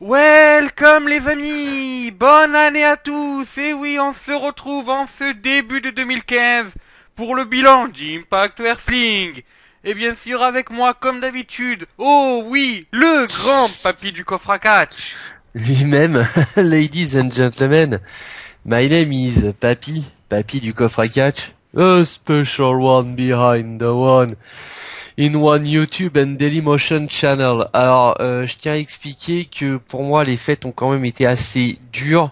Welcome les amis, bonne année à tous. Et oui, on se retrouve en ce début de 2015 pour le bilan d'Impact Wrestling. Et bien sûr avec moi comme d'habitude, oh oui, le grand papy du coffre à catch. Lui-même, ladies and gentlemen, my name is Papy du coffre à catch, a special one behind the one, in one YouTube and Dailymotion channel. Alors, je tiens à expliquer que pour moi, les fêtes ont quand même été assez dures.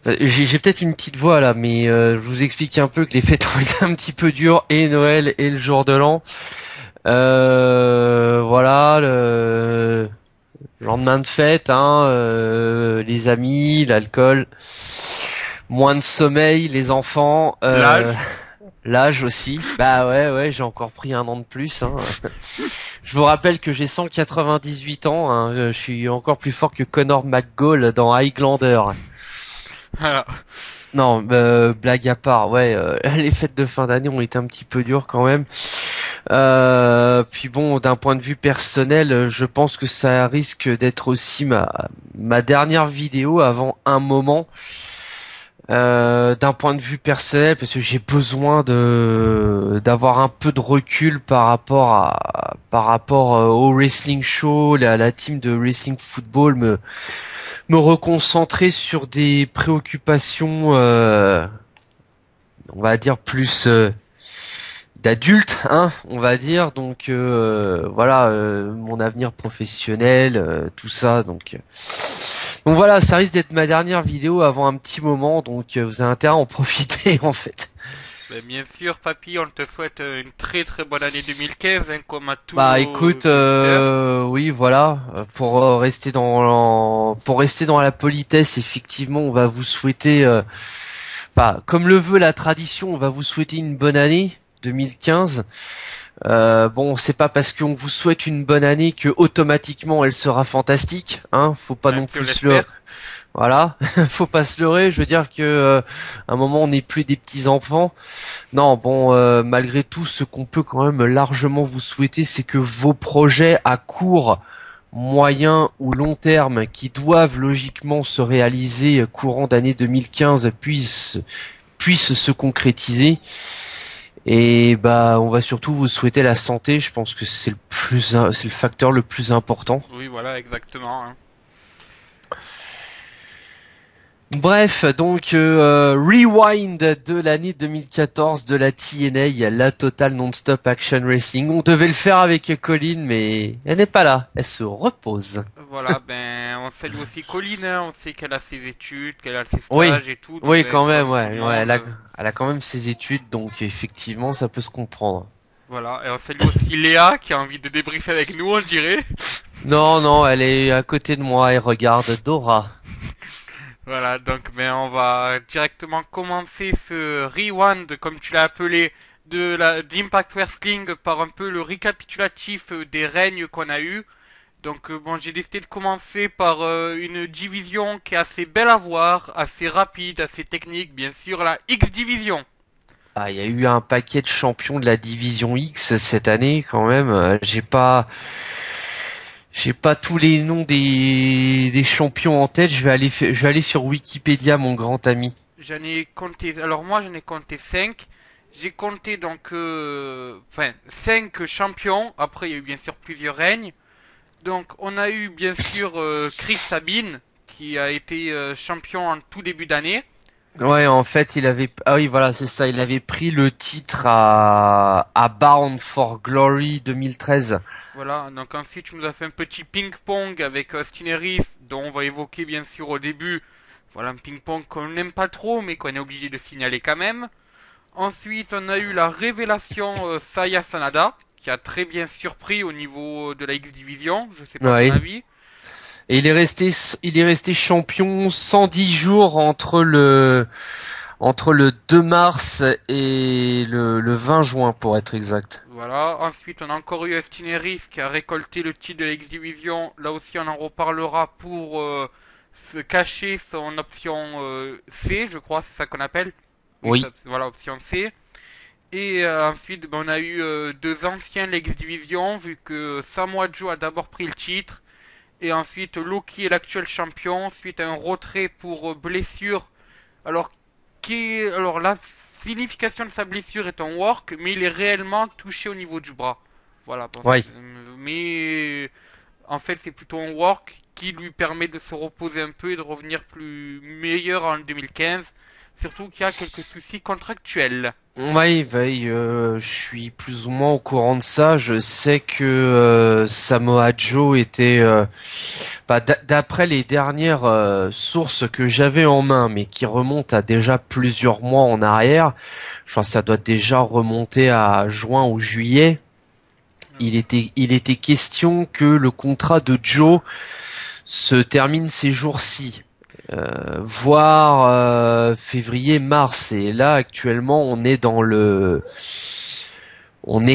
Enfin, j'ai peut-être une petite voix là, mais je vous explique un peu que les fêtes ont été un petit peu dures, et Noël et le jour de l'an. Voilà, lendemain de fête, hein, les amis, l'alcool, moins de sommeil, les enfants, L'âge. l'âge aussi. Bah ouais, j'ai encore pris un an de plus. Hein. Je vous rappelle que j'ai 198 ans. Hein, je suis encore plus fort que Conor McGall dans Highlander. Voilà. Non, blague à part, ouais, les fêtes de fin d'année ont été un petit peu dures quand même. Puis bon, d'un point de vue personnel, je pense que ça risque d'être aussi ma dernière vidéo avant un moment. D'un point de vue personnel, parce que j'ai besoin de d'avoir un peu de recul par rapport au wrestling show, la team de wrestling football, me reconcentrer sur des préoccupations, on va dire plus d'adulte, hein, on va dire. Donc voilà, mon avenir professionnel, tout ça. Donc voilà, ça risque d'être ma dernière vidéo avant un petit moment, donc vous avez intérêt à en profiter en fait. Ben, bien sûr papy, on te souhaite une très très bonne année 2015 hein, comme à tous Bah nos écoute, auditeurs. oui voilà, pour rester dans la politesse, effectivement, on va vous souhaiter, enfin comme le veut la tradition, on va vous souhaiter une bonne année 2015. Bon, c'est pas parce qu'on vous souhaite une bonne année que automatiquement elle sera fantastique, hein. Faut pas Ben, non je plus se le, l'espère. voilà, faut pas se leurrer. Je veux dire que à un moment on n'est plus des petits enfants. Non, bon, malgré tout, ce qu'on peut quand même largement vous souhaiter, c'est que vos projets à court, moyen ou long terme, qui doivent logiquement se réaliser courant d'année 2015, puissent se concrétiser. Et bah, on va surtout vous souhaiter la santé. Je pense que c'est le facteur le plus important. Oui voilà exactement. Hein. Bref, donc rewind de l'année 2014 de la TNA, la Total Non-Stop Action Wrestling. On devait le faire avec Colin, mais elle n'est pas là. Elle se repose. Voilà, ben, on salue aussi Colline, hein, on sait qu'elle a ses études, qu'elle a ses Oui, stages et tout, donc oui, ben, quand même, comme tout le ouais, ouais. monde, Elle a quand même ses études, donc effectivement, ça peut se comprendre. voilà. Et on salue aussi Léa, qui a envie de débriefer avec nous, on dirait. Non, non, elle est à côté de moi et regarde Dora. Voilà, donc ben, on va directement commencer ce rewind, comme tu l'as appelé, d'Impact Wrestling par un peu le récapitulatif des règnes qu'on a eu. Donc bon, j'ai décidé de commencer par une division qui est assez belle à voir, assez rapide, assez technique, bien sûr, la X Division. Ah, il y a eu un paquet de champions de la division X cette année quand même. J'ai pas tous les noms des champions en tête. Je vais aller sur Wikipédia, mon grand ami. J'en ai compté, alors moi j'en ai compté 5. J'ai compté donc, enfin, 5 champions. Après, il y a eu bien sûr plusieurs règnes. Donc, on a eu bien sûr Chris Sabine, qui a été champion en tout début d'année. Ouais, en fait, ah oui, voilà, c'est ça. Il avait pris le titre à Bound for Glory 2013. Voilà, donc ensuite, tu nous as fait un petit ping-pong avec Austin Harris, dont on va évoquer bien sûr au début. Voilà, un ping-pong qu'on n'aime pas trop, mais qu'on est obligé de signaler quand même. Ensuite, on a eu la révélation Saya Sanada, qui a très bien surpris au niveau de la X Division. Je sais pas ton Ouais. avis. Et il est resté champion 110 jours entre le 2 mars et le 20 juin, pour être exact. Voilà. Ensuite, on a encore eu Austin Harris qui a récolté le titre de la X Division. Là aussi, on en reparlera pour se cacher son option C, je crois, c'est ça qu'on appelle. Oui, Oui. ça, voilà, option C. Et ensuite, ben, on a eu deux anciens de la X Division, vu que Samoa Joe a d'abord pris le titre. Et ensuite, Loki est l'actuel champion suite à un retrait pour blessure. Alors, alors la signification de sa blessure est un work, mais il est réellement touché au niveau du bras. Voilà, bon, Ouais. mais en fait, c'est plutôt un work qui lui permet de se reposer un peu et de revenir plus meilleur en 2015. Surtout qu'il y a quelques soucis contractuels. Ouais, ouais, je suis plus ou moins au courant de ça. Je sais que Samoa Joe était, d'après les dernières sources que j'avais en main, mais qui remontent à déjà plusieurs mois en arrière, je crois que ça doit déjà remonter à juin ou juillet. Il était question que le contrat de Joe se termine ces jours-ci, voire février-mars. Et là, actuellement, on est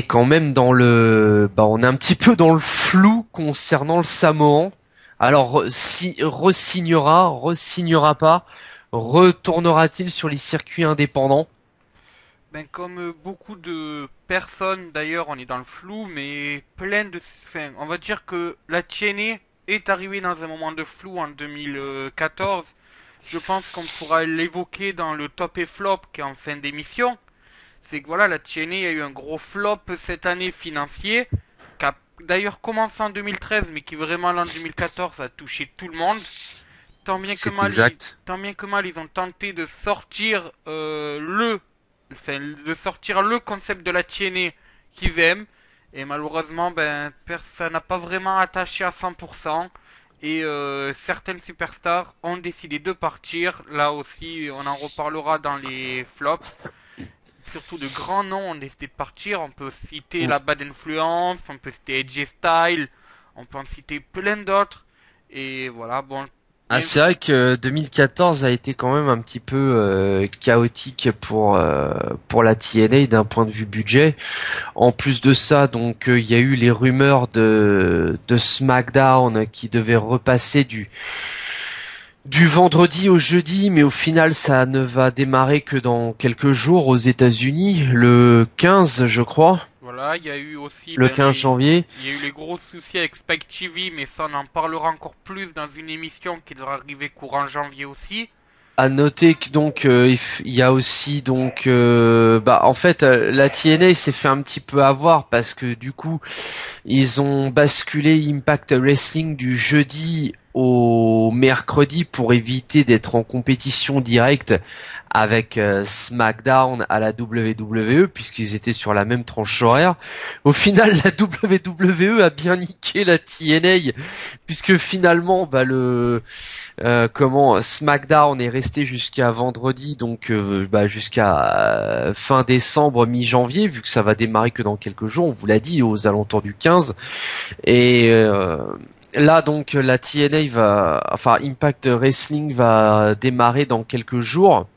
quand même on est un petit peu dans le flou concernant le Samoan. Alors, si re-signera pas, retournera-t-il sur les circuits indépendants? Ben, comme beaucoup de personnes, d'ailleurs, on est dans le flou, mais plein de... Enfin, on va dire que la TNA est arrivée dans un moment de flou en 2014. Je pense qu'on pourra l'évoquer dans le top et flop qui est en fin d'émission. C'est que voilà, la TNA a eu un gros flop cette année financier, qui a d'ailleurs commencé en 2013, mais qui vraiment là en 2014 a touché tout le monde. C'est exact. Tant bien que mal, ils ont tenté de sortir de sortir le concept de la TNA qu'ils aiment. Et malheureusement, ben, ça n'a pas vraiment attaché à 100%. Et certaines superstars ont décidé de partir. Là aussi, on en reparlera dans les flops. Surtout de grands noms ont décidé de partir. On peut citer la Bad Influence, on peut citer AJ Styles, on peut en citer plein d'autres. Et voilà, bon, Ah, bien c'est vrai que 2014 a été quand même un petit peu chaotique pour la TNA d'un point de vue budget. En plus de ça, donc il y a eu les rumeurs de SmackDown qui devait repasser du vendredi au jeudi, mais au final ça ne va démarrer que dans quelques jours aux États-Unis, le 15 je crois, voilà, il y a eu aussi le ben, 15 janvier. il y a eu les gros soucis avec Spike TV, mais ça on en parlera encore plus dans une émission qui devra arriver courant janvier aussi. À noter que donc il y a aussi donc en fait la TNA s'est fait un petit peu avoir parce que du coup ils ont basculé Impact Wrestling du jeudi au mercredi pour éviter d'être en compétition directe avec SmackDown à la WWE puisqu'ils étaient sur la même tranche horaire. Au final, la WWE a bien niqué la TNA puisque finalement comment SmackDown est resté jusqu'à vendredi, donc jusqu'à fin décembre, mi-janvier, vu que ça va démarrer que dans quelques jours, on vous l'a dit, aux alentours du 15. Et là donc la TNA Impact Wrestling va démarrer dans quelques jours.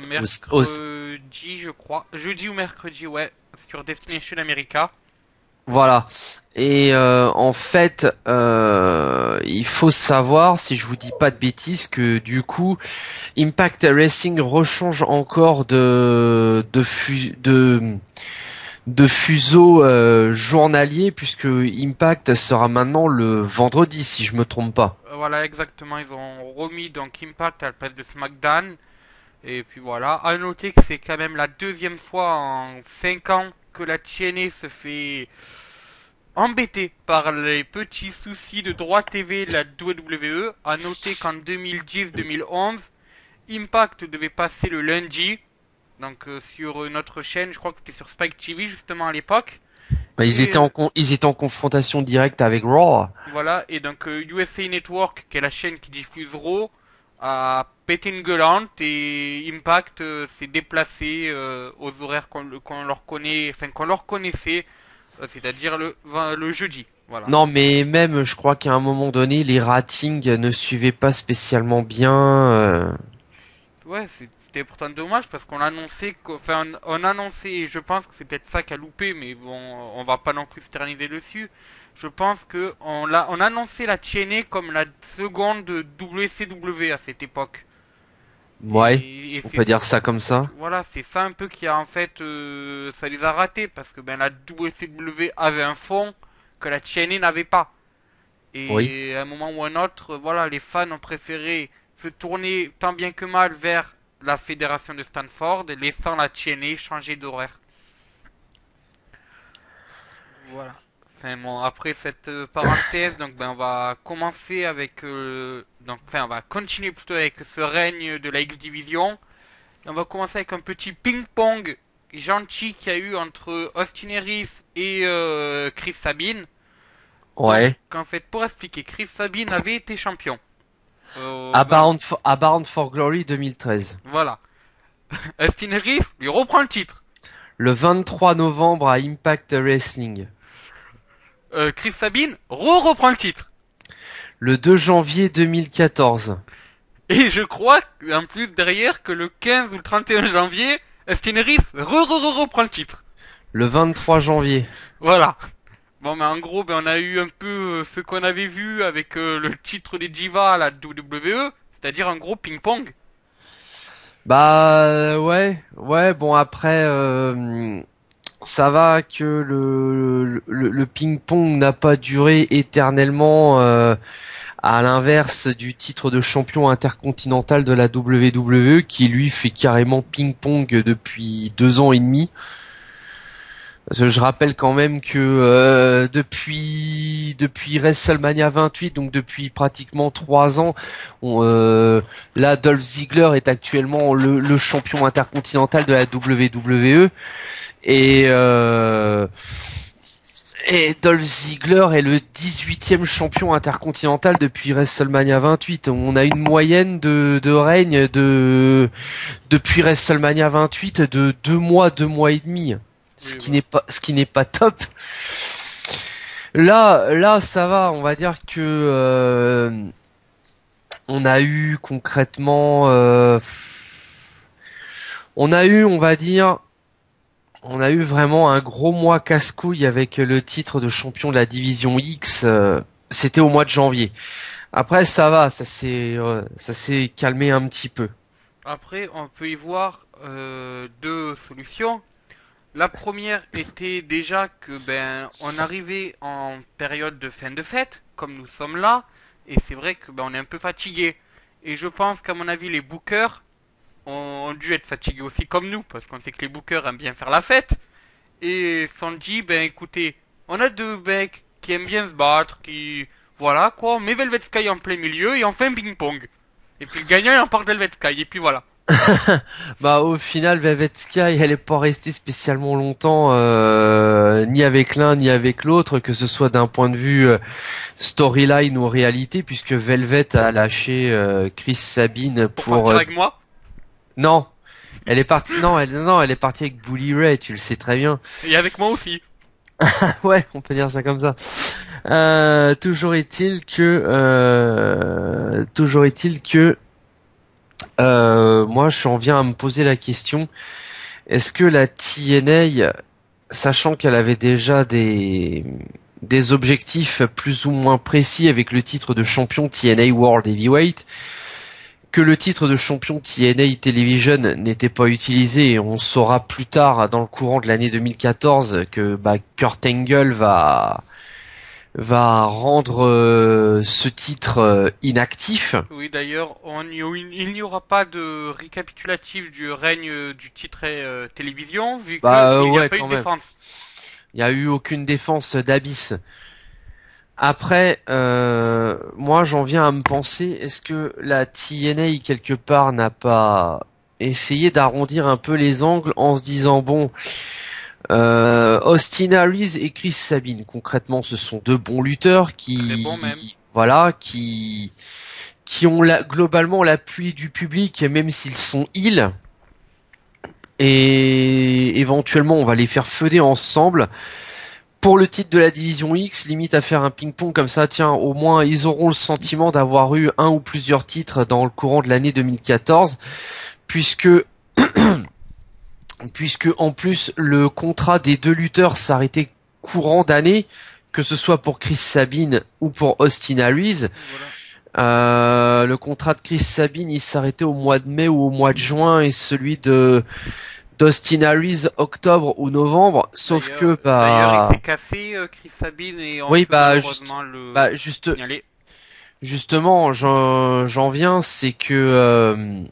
Mercredi, je crois. Jeudi ou mercredi, ouais, sur Destination America. Voilà. Et en fait, il faut savoir, si je vous dis pas de bêtises, que du coup, Impact Wrestling rechange encore de fuseau journalier, puisque Impact sera maintenant le vendredi, si je me trompe pas. Voilà, exactement. Ils ont remis donc Impact à la place de SmackDown. Et puis voilà. À noter que c'est quand même la deuxième fois en 5 ans que la TNA se fait embêter par les petits soucis de droit TV de la WWE. À noter qu'en 2010-2011, Impact devait passer le lundi. Donc sur notre chaîne, je crois que c'était sur Spike TV justement à l'époque. Bah, Et ils étaient en confrontation directe avec Raw. voilà, et donc USA Network, qui est la chaîne qui diffuse Raw, a pété une gueulante et Impact s'est déplacé aux horaires qu'on leur connaît, enfin qu'on leur connaissait, c'est-à-dire le jeudi. Voilà. Non, mais même, je crois qu'à un moment donné, les ratings ne suivaient pas spécialement bien. Ouais, c'était pourtant dommage parce qu'on annonçait, enfin on annonçait, et je pense que c'est peut-être ça qui a loupé, mais bon, on va pas non plus s'éterniser dessus. Je pense que on annonçait la TNA comme la seconde WCW à cette époque. Ouais, Et on c'est peut dire ça comme ça. voilà, c'est ça un peu qui a en fait ça les a ratés parce que ben la WCW avait un fond que la TNA n'avait pas. Oui. Et à un moment ou un autre, voilà, les fans ont préféré se tourner tant bien que mal vers la fédération de Stanford, laissant la TNA changer d'horaire. Voilà. Enfin bon, après cette parenthèse, donc ben on va commencer avec on va continuer plutôt avec ce règne de la X Division. On va commencer avec un petit ping-pong gentil qu'il y a eu entre Austin Harris et Chris Sabin. Donc Ouais. en fait, pour expliquer, Chris Sabin avait été champion. À Bound for Glory 2013. Voilà. Austin Harris lui reprend le titre. Le 23 novembre à Impact Wrestling. Chris Sabin reprend le titre. Le 2 janvier 2014. Et je crois, en plus derrière, que le 15 ou le 31 janvier, Austin Harris reprend le titre. Le 23 janvier. Voilà. Bon, mais en gros, ben, on a eu un peu ce qu'on avait vu avec le titre des Divas à la WWE, c'est-à-dire un gros ping-pong. Bah ouais, bon après ça va que le ping-pong n'a pas duré éternellement à l'inverse du titre de champion intercontinental de la WWE qui lui fait carrément ping-pong depuis 2 ans et demi. Parce que je rappelle quand même que depuis WrestleMania 28, donc depuis pratiquement 3 ans, là Dolph Ziggler est actuellement le champion intercontinental de la WWE et Dolph Ziggler est le 18e champion intercontinental depuis WrestleMania 28. On a une moyenne de règne depuis WrestleMania 28 de 2 mois et demi. Ce Oui, qui n'est pas top. Là, ça va. On va dire que on a eu concrètement, on a eu vraiment un gros mois casse-couille avec le titre de champion de la division X. C'était au mois de janvier. Après, ça va, ça s'est calmé un petit peu. Après, on peut y voir deux solutions. La première était déjà que ben on arrivait en période de fin de fête, comme nous sommes là, et c'est vrai que ben on est un peu fatigué. Et je pense qu'à mon avis les bookers ont dû être fatigués aussi comme nous, parce qu'on sait que les bookers aiment bien faire la fête. Et se sont dit ben écoutez, on a deux mecs qui aiment bien se battre, qui voilà quoi, on met Velvet Sky en plein milieu et on fait un ping-pong. Et puis le gagnant il emporte Velvet Sky, et puis voilà. Bah au final Velvet Sky elle est pas restée spécialement longtemps ni avec l'un ni avec l'autre que ce soit d'un point de vue storyline ou réalité puisque Velvet a lâché Chris Sabin Pour pour partir avec moi. non elle est partie avec Bully Ray, tu le sais très bien. Et avec moi aussi. Ouais, on peut dire ça comme ça. Toujours est-il que moi, j'en viens à me poser la question, est-ce que la TNA, sachant qu'elle avait déjà des objectifs plus ou moins précis avec le titre de champion TNA World Heavyweight, que le titre de champion TNA Television n'était pas utilisé, et on saura plus tard dans le courant de l'année 2014 que Kurt Angle va rendre ce titre inactif. Oui, d'ailleurs, il n'y aura pas de récapitulatif du règne du titre télévision, vu qu'il n'y a Ouais, pas eu quand de même. défense. Il n'y a eu aucune défense d'Abyss. Après, moi j'en viens à me penser, est-ce que la TNA quelque part n'a pas essayé d'arrondir un peu les angles en se disant bon, Austin Harris et Chris Sabin, concrètement, ce sont deux bons lutteurs Très bon même. voilà, qui ont globalement l'appui du public, même s'ils sont heels. Et éventuellement, on va les faire feuder ensemble. Pour le titre de la division X, limite à faire un ping-pong comme ça, tiens, au moins ils auront le sentiment d'avoir eu un ou plusieurs titres dans le courant de l'année 2014, puisque en plus le contrat des deux lutteurs s'arrêtait courant d'année, que ce soit pour Chris Sabin ou pour Austin Harris. Voilà. Le contrat de Chris Sabin il s'arrêtait au mois de mai ou au mois de juin, et celui de Dustin Harris octobre ou novembre, sauf que d'ailleurs il s'est cassé Chris Sabine et on oui peut malheureusement le signaler. Justement, j'en viens, c'est que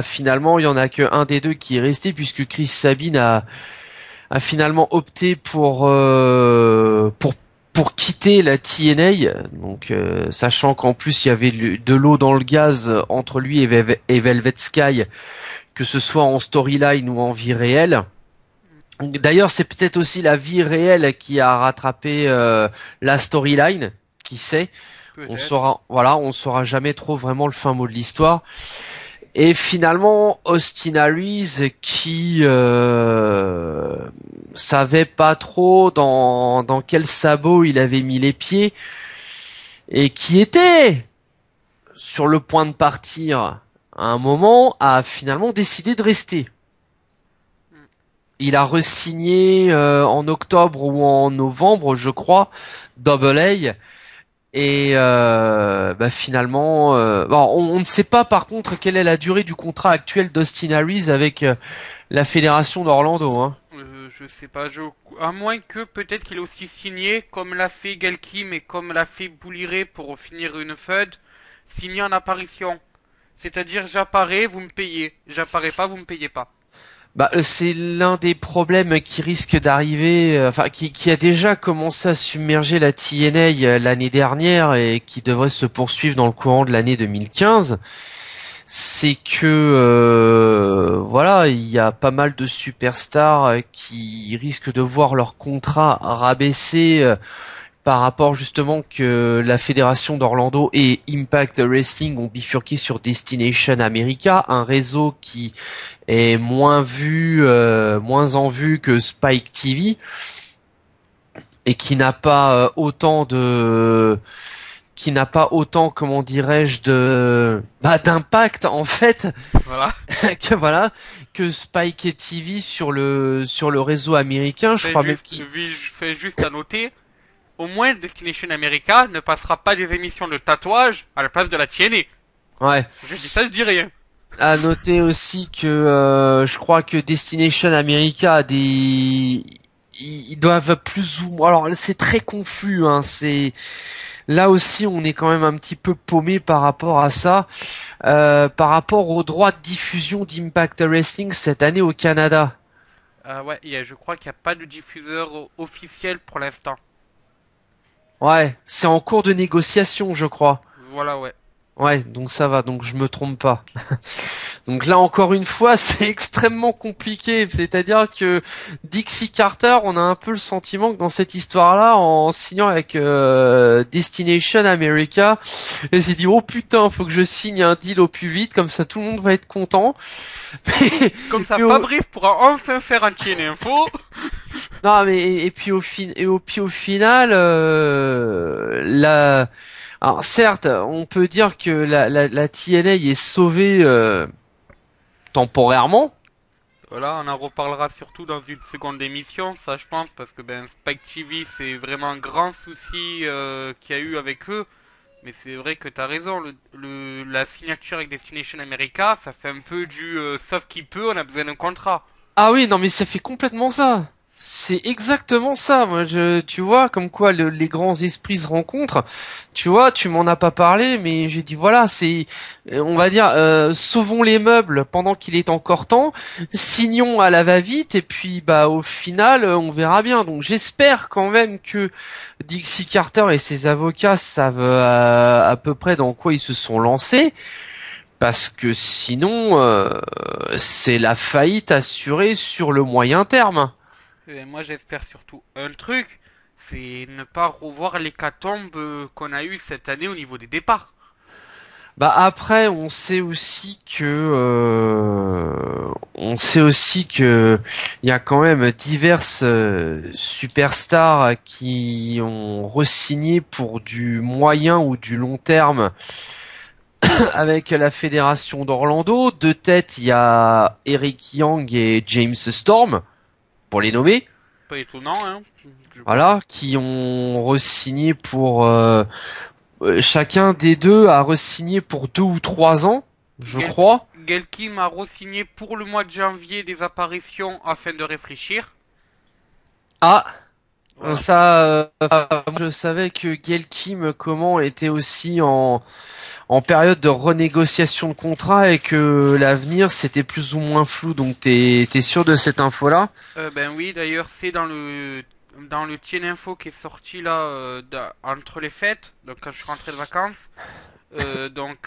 finalement il y en a que un des deux qui est resté puisque Chris Sabine a finalement opté pour quitter la TNA, donc sachant qu'en plus il y avait de l'eau dans le gaz entre lui et Velvet Sky, que ce soit en storyline ou en vie réelle. D'ailleurs, c'est peut-être aussi la vie réelle qui a rattrapé la storyline, qui sait. On saura jamais trop vraiment le fin mot de l'histoire. Et finalement, Austin Harris qui savait pas trop dans quel sabot il avait mis les pieds et qui était sur le point de partir à un moment, a finalement décidé de rester. Il a re-signé en octobre ou en novembre, je crois, Double A. Et finalement, on ne sait pas par contre quelle est la durée du contrat actuel d'Austin Harris avec la fédération d'Orlando. Hein. Je sais pas, à moins que peut-être qu'il ait aussi signé, comme l'a fait Gelkim et comme l'a fait Bouliré pour finir une feud, signé en apparition. C'est-à-dire j'apparais, vous me payez. J'apparais pas, vous me payez pas. C'est l'un des problèmes qui risque d'arriver, qui a déjà commencé à submerger la TNA l'année dernière et qui devrait se poursuivre dans le courant de l'année 2015. C'est que il y a pas mal de superstars qui risquent de voir leur contrat rabaissé par rapport justement que la fédération d'Orlando et Impact Wrestling ont bifurqué sur Destination America, un réseau qui est moins en vue que Spike TV et qui n'a pas autant, comment dirais-je, d'impact en fait que Spike TV sur le réseau américain. Je fais juste à noter. Au moins, Destination America ne passera pas des émissions de tatouage à la place de la TNA. Ouais. Je dis ça, je dis rien. À noter aussi que je crois que Destination America a ils doivent plus ou moins. Alors c'est très confus. Hein. C'est là aussi on est quand même un petit peu paumé par rapport à ça, par rapport aux droits de diffusion d'Impact Wrestling cette année au Canada. Je crois qu'il n'y a pas de diffuseur officiel pour l'instant. Ouais, c'est en cours de négociation, je crois. Voilà, ouais. Ouais, donc ça va, donc je me trompe pas. Donc là, encore une fois, c'est extrêmement compliqué. C'est-à-dire que Dixie Carter, on a un peu le sentiment que dans cette histoire-là, en signant avec Destination America, elle s'est dit, oh putain, faut que je signe un deal au plus vite, comme ça tout le monde va être content. Comme ça, Fabrice pourra enfin faire un TNA Info. Non, mais et puis au final, alors certes, on peut dire que la TNA est sauvée temporairement. Voilà, on en reparlera surtout dans une seconde émission, ça je pense, parce que Spike TV c'est vraiment un grand souci qu'il y a eu avec eux. Mais c'est vrai que t'as raison, la signature avec Destination America, ça fait un peu du sauf qui peut, on a besoin d'un contrat. Ah oui, non mais ça fait complètement ça. C'est exactement ça. Moi, tu vois, comme quoi les grands esprits se rencontrent. Tu vois, tu m'en as pas parlé, mais j'ai dit voilà, on va dire, sauvons les meubles pendant qu'il est encore temps, signons à la va-vite, et puis au final, on verra bien. Donc j'espère quand même que Dixie Carter et ses avocats savent à peu près dans quoi ils se sont lancés. Parce que sinon, c'est la faillite assurée sur le moyen terme. Et moi j'espère surtout un truc, c'est ne pas revoir l'hécatombe qu'on a eu cette année au niveau des départs. Après, on sait aussi que il y a quand même diverses superstars qui ont re-signé pour du moyen ou du long terme avec la fédération d'Orlando. De tête, il y a Eric Young et James Storm, pour les nommer. Pas étonnant, hein. Voilà, qui ont re-signé pour chacun des deux a re-signé pour 2 ou 3 ans, je crois. Gail Kim a re-signé pour le mois de janvier des apparitions afin de réfléchir. Ah, Voilà. ça, je savais que Gail Kim, comment, était aussi en période de renégociation de contrat et que l'avenir c'était plus ou moins flou. Donc t'es sûr de cette info-là? Ben oui, d'ailleurs, c'est dans le Tien Info qui est sorti là entre les fêtes, donc quand je suis rentré de vacances.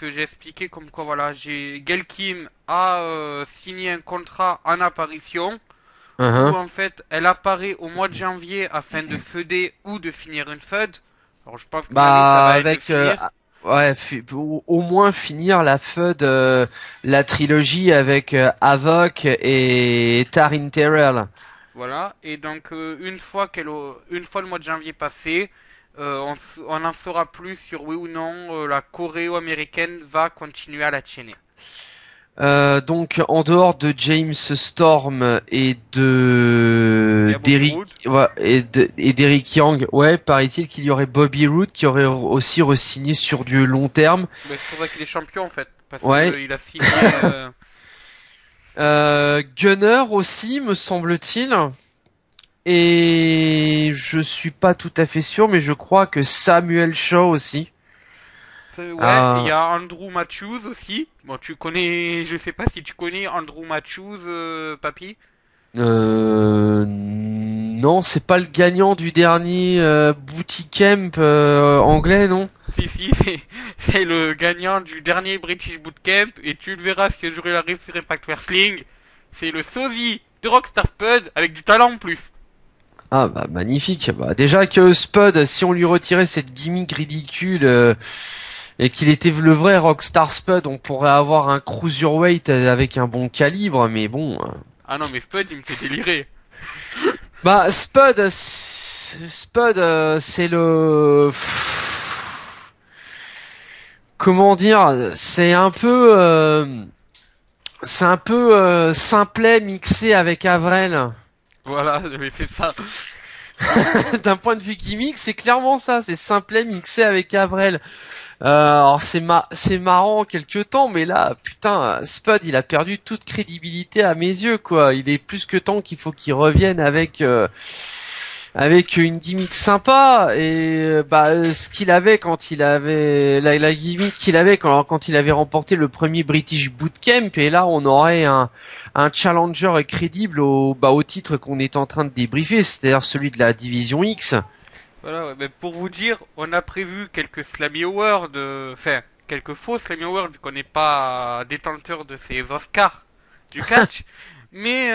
J'ai expliqué comme quoi voilà, Gail Kim a signé un contrat en apparition où Uhum. en fait elle apparaît au mois de janvier afin de feuder ou de finir une feud. Alors je pense que l'année ça Bah va être de avec finir. ouais, au moins finir la FUD, la trilogie avec Havok et Taryn Terrell. Voilà, et donc une fois le mois de janvier passé, on en saura plus sur oui ou non la coréo-américaine va continuer à la chaîner. Donc en dehors de James Storm et Il y de a Bobby d'Eric Roode. et d'Eric Yang, ouais, paraît-il qu'il y aurait Bobby Roode qui aurait aussi re-signé sur du long terme. Ben, c'est pour ça qu'il est champion en fait, parce Ouais. qu'il a signé. Gunner aussi, me semble-t-il. Et je suis pas tout à fait sûr, mais je crois que Samuel Shaw aussi. Ouais, il y Ah, a Andrew Matthews aussi. Bon, tu connais, je sais pas si tu connais Andrew Matthews, papy. non, c'est pas le gagnant du dernier Booty Camp anglais, non? Si, c'est le gagnant du dernier British Bootcamp, et tu le verras si un jour il arrive sur Impact Wrestling. C'est le sosie de Rockstar Spud avec du talent en plus. Ah bah magnifique. Bah, déjà que Spud, si on lui retirait cette gimmick ridicule et qu'il était le vrai Rockstar Spud, on pourrait avoir un cruiserweight avec un bon calibre, mais bon. Ah non, mais Spud, il me fait délirer. Bah Spud, c'est le comment dire, c'est un peu simplet mixé avec Avril. Voilà, mais c'est ça. D'un point de vue gimmick, c'est clairement ça, c'est simplet mixé avec Avril. Alors c'est marrant quelque temps, mais là, putain, Spud, il a perdu toute crédibilité à mes yeux, quoi. Il est plus que temps qu'il faut qu'il revienne avec une gimmick sympa et bah ce qu'il avait quand il avait la gimmick qu'il avait quand il avait remporté le premier British Bootcamp, et là on aurait un challenger crédible au titre qu'on est en train de débriefer, c'est-à-dire celui de la division X. Voilà, ouais, mais pour vous dire, on a prévu quelques Slammy Awards, enfin, quelques faux Slammy Awards, vu qu'on n'est pas détenteur de ces Oscars du catch. Mais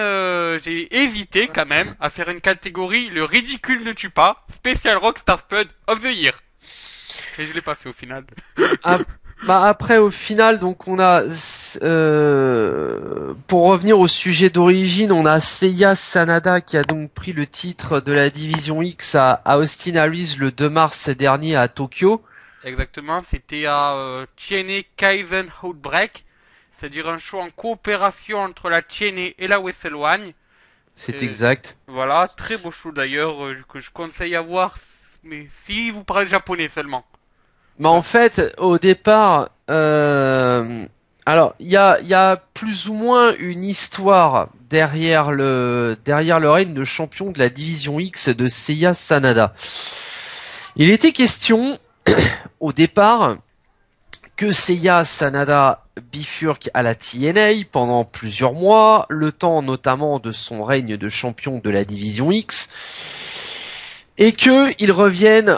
j'ai hésité quand même à faire une catégorie Le ridicule ne tue pas, spécial Rockstar Spud of the Year. Et je l'ai pas fait au final. Ah, bah après au final donc on a pour revenir au sujet d'origine, on a Seiya Sanada qui a donc pris le titre de la division X à Austin Harris le 2 mars dernier à Tokyo. Exactement, c'était à TNA Kaizen Outbreak, c'est-à-dire un show en coopération entre la TNA et la Wrestle One. C'est Euh, exact. voilà, très beau show d'ailleurs, que je conseille à voir, mais si vous parlez japonais seulement. Mais en fait, au départ, alors il y a plus ou moins une histoire derrière le règne de champion de la division X de Seiya Sanada. Il était question au départ que Seiya Sanada bifurque à la TNA pendant plusieurs mois, le temps notamment de son règne de champion de la division X, et que il revienne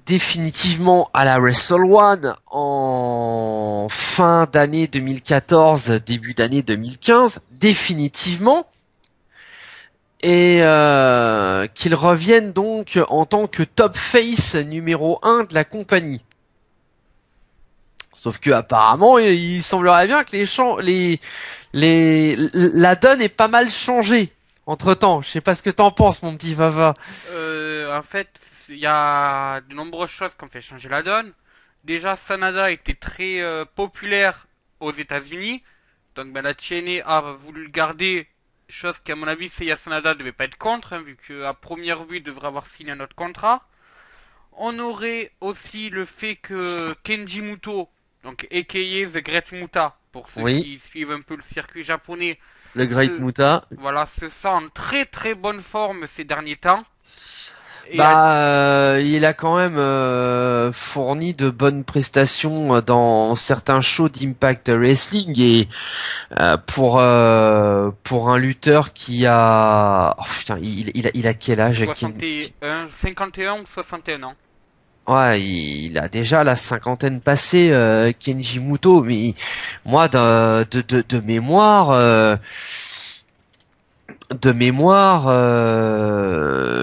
définitivement à la Wrestle One en fin d'année 2014, début d'année 2015, définitivement, et qu'il revienne donc en tant que top face numéro 1 de la compagnie. Sauf que apparemment, il semblerait bien que la donne est pas mal changée entre temps. Je sais pas ce que t'en penses, mon petit Vava. En fait, il y a de nombreuses choses qui ont fait changer la donne. Déjà, Sanada était très populaire aux États-Unis, donc ben, la TNA a voulu le garder, chose qu'à mon avis Seiya Sanada devait pas être contre, hein, vu qu'à première vue il devrait avoir signé un autre contrat. On aurait aussi le fait que Kenji Muto donc a.k.a. The Great Muta, pour ceux Oui, qui suivent un peu le circuit japonais, le Great se, Muta. voilà, se sent en très très bonne forme ces derniers temps. Et a- Bah, il a quand même fourni de bonnes prestations dans certains shows d'Impact Wrestling et pour un lutteur qui a, oh, putain, il a quel âge? 61, 51 ou 61 ans. Ouais, il a déjà la cinquantaine passée, Kenji Muto, mais moi, de mémoire,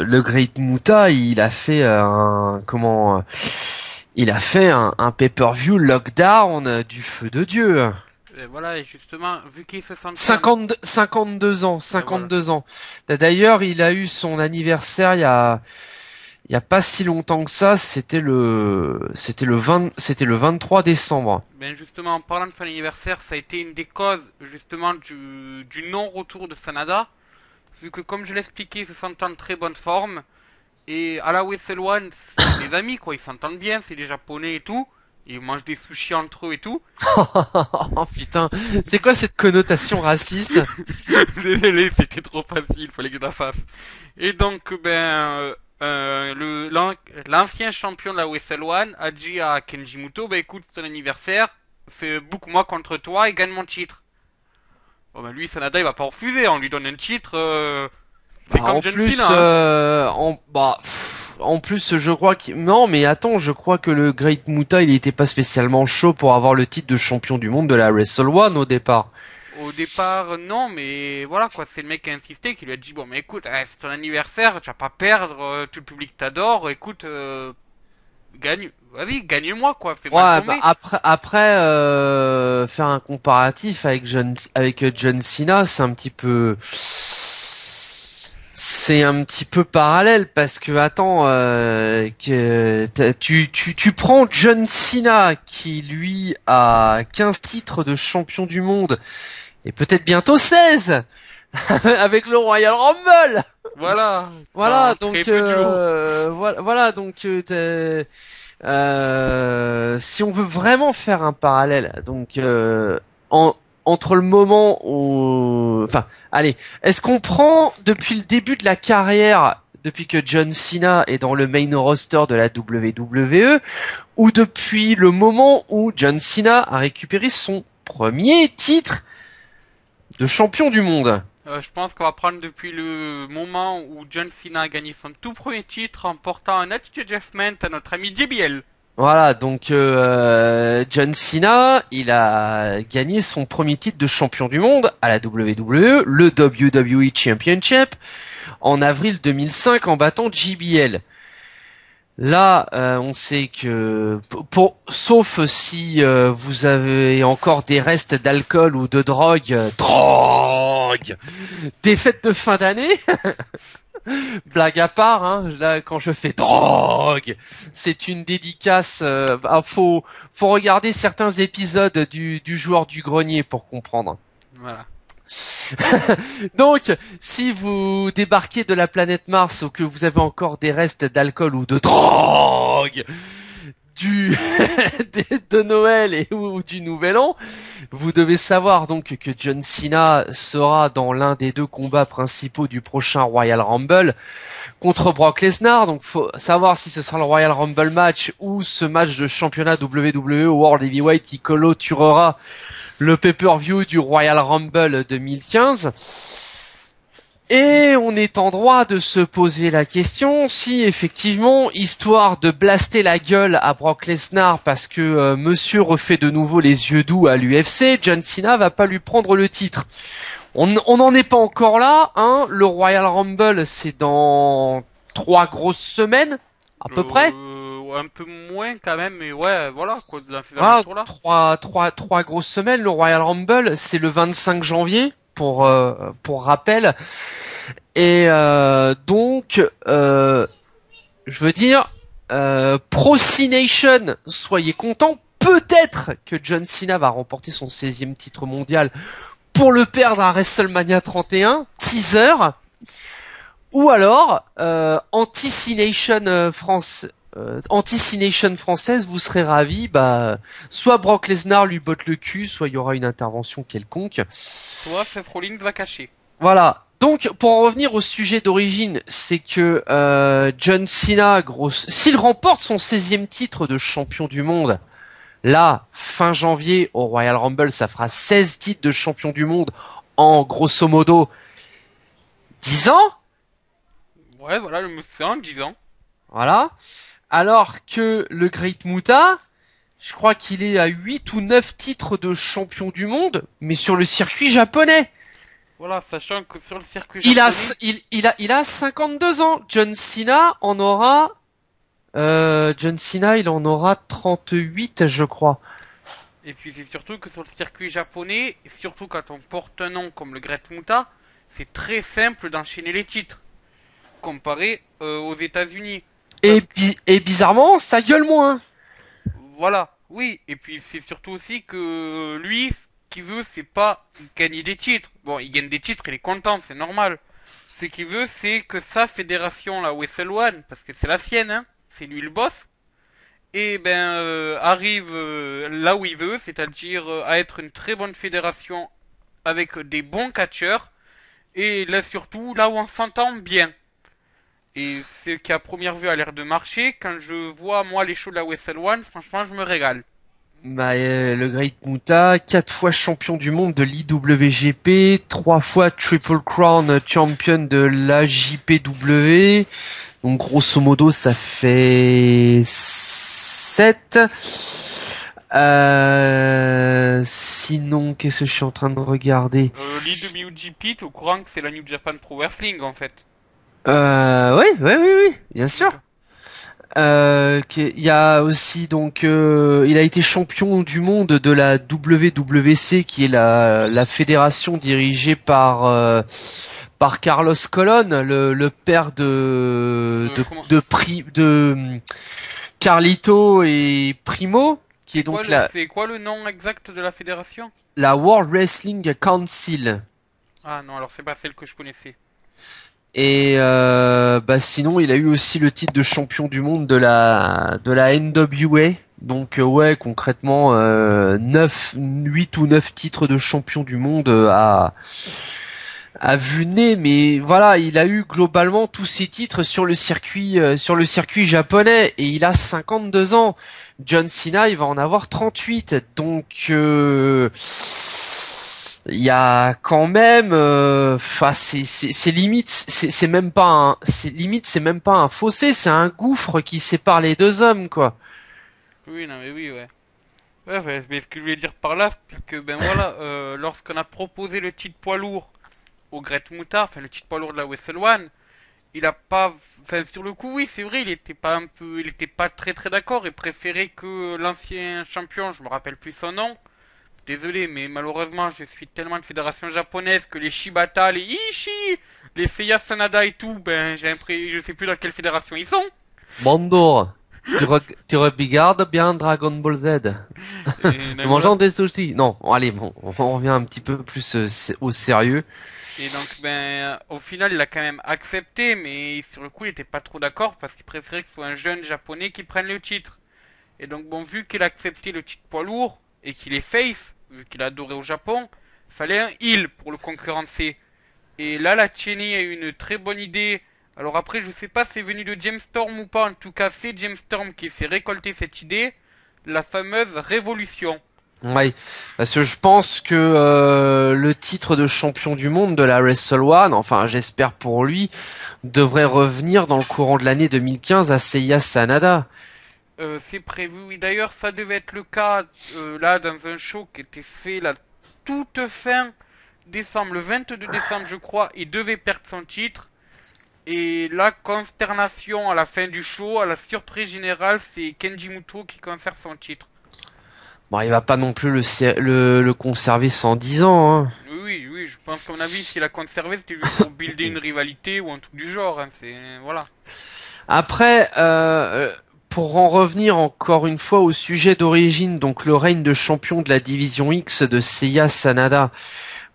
le Great Muta, il a fait il a fait un pay-per-view lockdown du feu de Dieu. Et voilà, et justement, vu qu'il se sentait 52 ans, voilà. 52 ans. D'ailleurs, il a eu son anniversaire il y a pas si longtemps que ça, c'était le 23 décembre. Ben justement, en parlant de son anniversaire, ça a été une des causes justement du non-retour de Sanada, vu que comme je l'expliquais, ils se sentent en très bonne forme, et à la Wrestle One, c'est des amis quoi, ils s'entendent bien, c'est des japonais et tout, ils mangent des sushis entre eux et tout. Oh putain, c'est quoi cette connotation raciste? Désolé, c'était trop facile, fallait que je la fasse. Et donc, l'ancien champion de la Wrestle One a dit à Kenji Muto, bah écoute, c'est ton anniversaire, fais book moi contre toi et gagne mon titre. Bon ben lui, Sanada, il va pas refuser, on lui donne un titre, c'est Bah, comme John Cena, hein. en plus, je crois que non, mais attends, je crois que le Great Muta, il était pas spécialement chaud pour avoir le titre de champion du monde de la Wrestle One au départ. Au départ, non, mais voilà quoi, c'est le mec qui a insisté, qui lui a dit, bon, mais écoute, c'est ton anniversaire, tu vas pas perdre, tout le public t'adore, écoute, gagne, vas-y, gagne-moi quoi, fais-moi Ouais, bah tomber. après faire un comparatif avec John Cena, c'est un petit peu parallèle parce que attends tu prends John Cena qui lui a 15 titres de champion du monde et peut-être bientôt 16 avec le Royal Rumble. Voilà, Voilà dans très peu de jours. voilà donc si on veut vraiment faire un parallèle, donc entre le moment où, enfin, allez, est-ce qu'on prend depuis le début de la carrière, depuis que John Cena est dans le main roster de la WWE, ou depuis le moment où John Cena a récupéré son premier titre de champion du monde? Je pense qu'on va prendre depuis le moment où John Cena a gagné son tout premier titre en portant un Attitude Adjustment à notre ami JBL. Voilà, donc John Cena, il a gagné son premier titre de champion du monde à la WWE, le WWE Championship, en avril 2005 en battant JBL. Là, on sait que, sauf si vous avez encore des restes d'alcool ou de drogue, des fêtes de fin d'année. Blague à part, hein, là, quand je fais drogue, c'est une dédicace. Faut regarder certains épisodes du joueur du grenier pour comprendre. Voilà. Donc, si vous débarquez de la planète Mars ou que vous avez encore des restes d'alcool ou de drogue du de Noël ou du Nouvel An, vous devez savoir donc que John Cena sera dans l'un des deux combats principaux du prochain Royal Rumble contre Brock Lesnar. Donc faut savoir si ce sera le Royal Rumble match ou ce match de championnat WWE World Heavyweight qui clôturera le pay-per-view du Royal Rumble 2015. Et on est en droit de se poser la question si effectivement, histoire de blaster la gueule à Brock Lesnar parce que monsieur refait de nouveau les yeux doux à l'UFC, John Cena va pas lui prendre le titre. On n'en est pas encore là, hein. Le Royal Rumble, c'est dans 3 grosses semaines, à peu près. Un peu moins quand même, mais ouais, voilà, quoi, dans ces Voilà, alentours-là. trois grosses semaines. Le Royal Rumble, c'est le 25 janvier, pour rappel. Et donc, je veux dire, Pro C Nation, soyez contents. Peut-être que John Cena va remporter son 16e titre mondial pour le perdre à WrestleMania 31, teaser. Ou alors, Anti-C Nation France, anti-Cination française, vous serez ravis. Bah, soit Brock Lesnar lui botte le cul, soit il y aura une intervention quelconque. Soit Seth Rollins va cacher. Voilà. Donc, pour en revenir au sujet d'origine, c'est que John Cena, s'il remporte son 16e titre de champion du monde, là, fin janvier, au Royal Rumble, ça fera 16 titres de champion du monde en grosso modo 10 ans. Ouais, voilà, c'est en 10 ans. Voilà. Alors que le Great Muta, je crois qu'il est à 8 ou 9 titres de champion du monde, mais sur le circuit japonais. Voilà, sachant que sur le circuit Il japonais... il a 52 ans. John Cena en aura, il en aura 38, je crois. Et puis c'est surtout que sur le circuit japonais, et surtout quand on porte un nom comme le Great Muta, c'est très simple d'enchaîner les titres, comparé aux États-Unis. Et bizarrement, ça gueule moins. Voilà, oui, et puis c'est surtout aussi que lui, ce qu'il veut, c'est pas gagner des titres. Bon, il gagne des titres, il est content, c'est normal. Ce qu'il veut, c'est que sa fédération, la Wrestle One, parce que c'est la sienne, hein, c'est lui le boss, et ben arrive là où il veut, c'est-à-dire à être une très bonne fédération avec des bons catcheurs, et là surtout là où on s'entend bien. Et ce qui à première vue a l'air de marcher, quand je vois moi les shows de la Wrestle One, franchement je me régale. Bah, le Great Muta, 4 fois champion du monde de l'IWGP, 3 fois Triple Crown champion de l'AJPW. Donc grosso modo, ça fait 7. Sinon, qu'est-ce que je suis en train de regarder? L'IWGP, t'es au courant que c'est la New Japan Pro Wrestling en fait. Oui, bien sûr. Il y a aussi donc il a été champion du monde de la WWC qui est la fédération dirigée par Carlos Colon, le père de Carlito et Primo, qui est donc C'est quoi le nom exact de la fédération? la World Wrestling Council. Ah non, alors c'est pas celle que je connaissais. Et bah sinon, il a eu aussi le titre de champion du monde de la NWA. Donc ouais, concrètement 8 ou 9 titres de champion du monde à vue de nez, mais voilà, il a eu globalement tous ses titres sur le circuit japonais et il a 52 ans. John Cena, il va en avoir 38. Donc il y a quand même enfin c'est limite c'est même pas c'est même pas un fossé, c'est un gouffre qui sépare les deux hommes, quoi. Oui, non mais oui, ouais. Ouais, mais ce que je voulais dire par là, c'est que ben voilà, lorsqu'on a proposé le titre poids lourd au Great Muta, enfin le titre poids lourd de la Wrestle One, il a pas, enfin sur le coup oui c'est vrai, il était pas très très d'accord et préférait que l'ancien champion, je me rappelle plus son nom. Désolé, mais malheureusement, je suis tellement de fédérations japonaises que les Shibata, les Ishii, les Seiya Sanada et tout, ben, je sais plus dans quelle fédération ils sont. Bonjour. Tu regardes bien Dragon Ball Z. Nous mangeons des sushis. Non, allez, bon, on revient un petit peu plus au sérieux. Et donc, ben, au final, il a quand même accepté, mais sur le coup, il était pas trop d'accord parce qu'il préférait que ce soit un jeune japonais qui prenne le titre. Et donc, bon, vu qu'il a accepté le titre poids lourd et qu'il est face, vu qu'il a adoré au Japon, fallait un heel pour le concurrencer. Et là, la Cheney a eu une très bonne idée. Alors après, je sais pas si c'est venu de James Storm ou pas. En tout cas, c'est James Storm qui s'est récolté cette idée. La fameuse révolution. Oui, parce que je pense que le titre de champion du monde de la Wrestle One, enfin j'espère pour lui, devrait revenir dans le courant de l'année 2015 à Seiya Sanada. C'est prévu, oui. D'ailleurs, ça devait être le cas là dans un show qui était fait la toute fin décembre, le 22 décembre, je crois. Il devait perdre son titre. Et la consternation à la fin du show, à la surprise générale, c'est Kenji Muto qui conserve son titre. Bon, il va pas non plus le conserver 110 ans, hein. Oui, je pense qu'à mon avis, s'il a conservé, c'était juste pour builder une rivalité ou un truc du genre, hein, c'est... voilà. Après, pour en revenir encore une fois au sujet d'origine, donc le règne de champion de la division X de Seiya Sanada,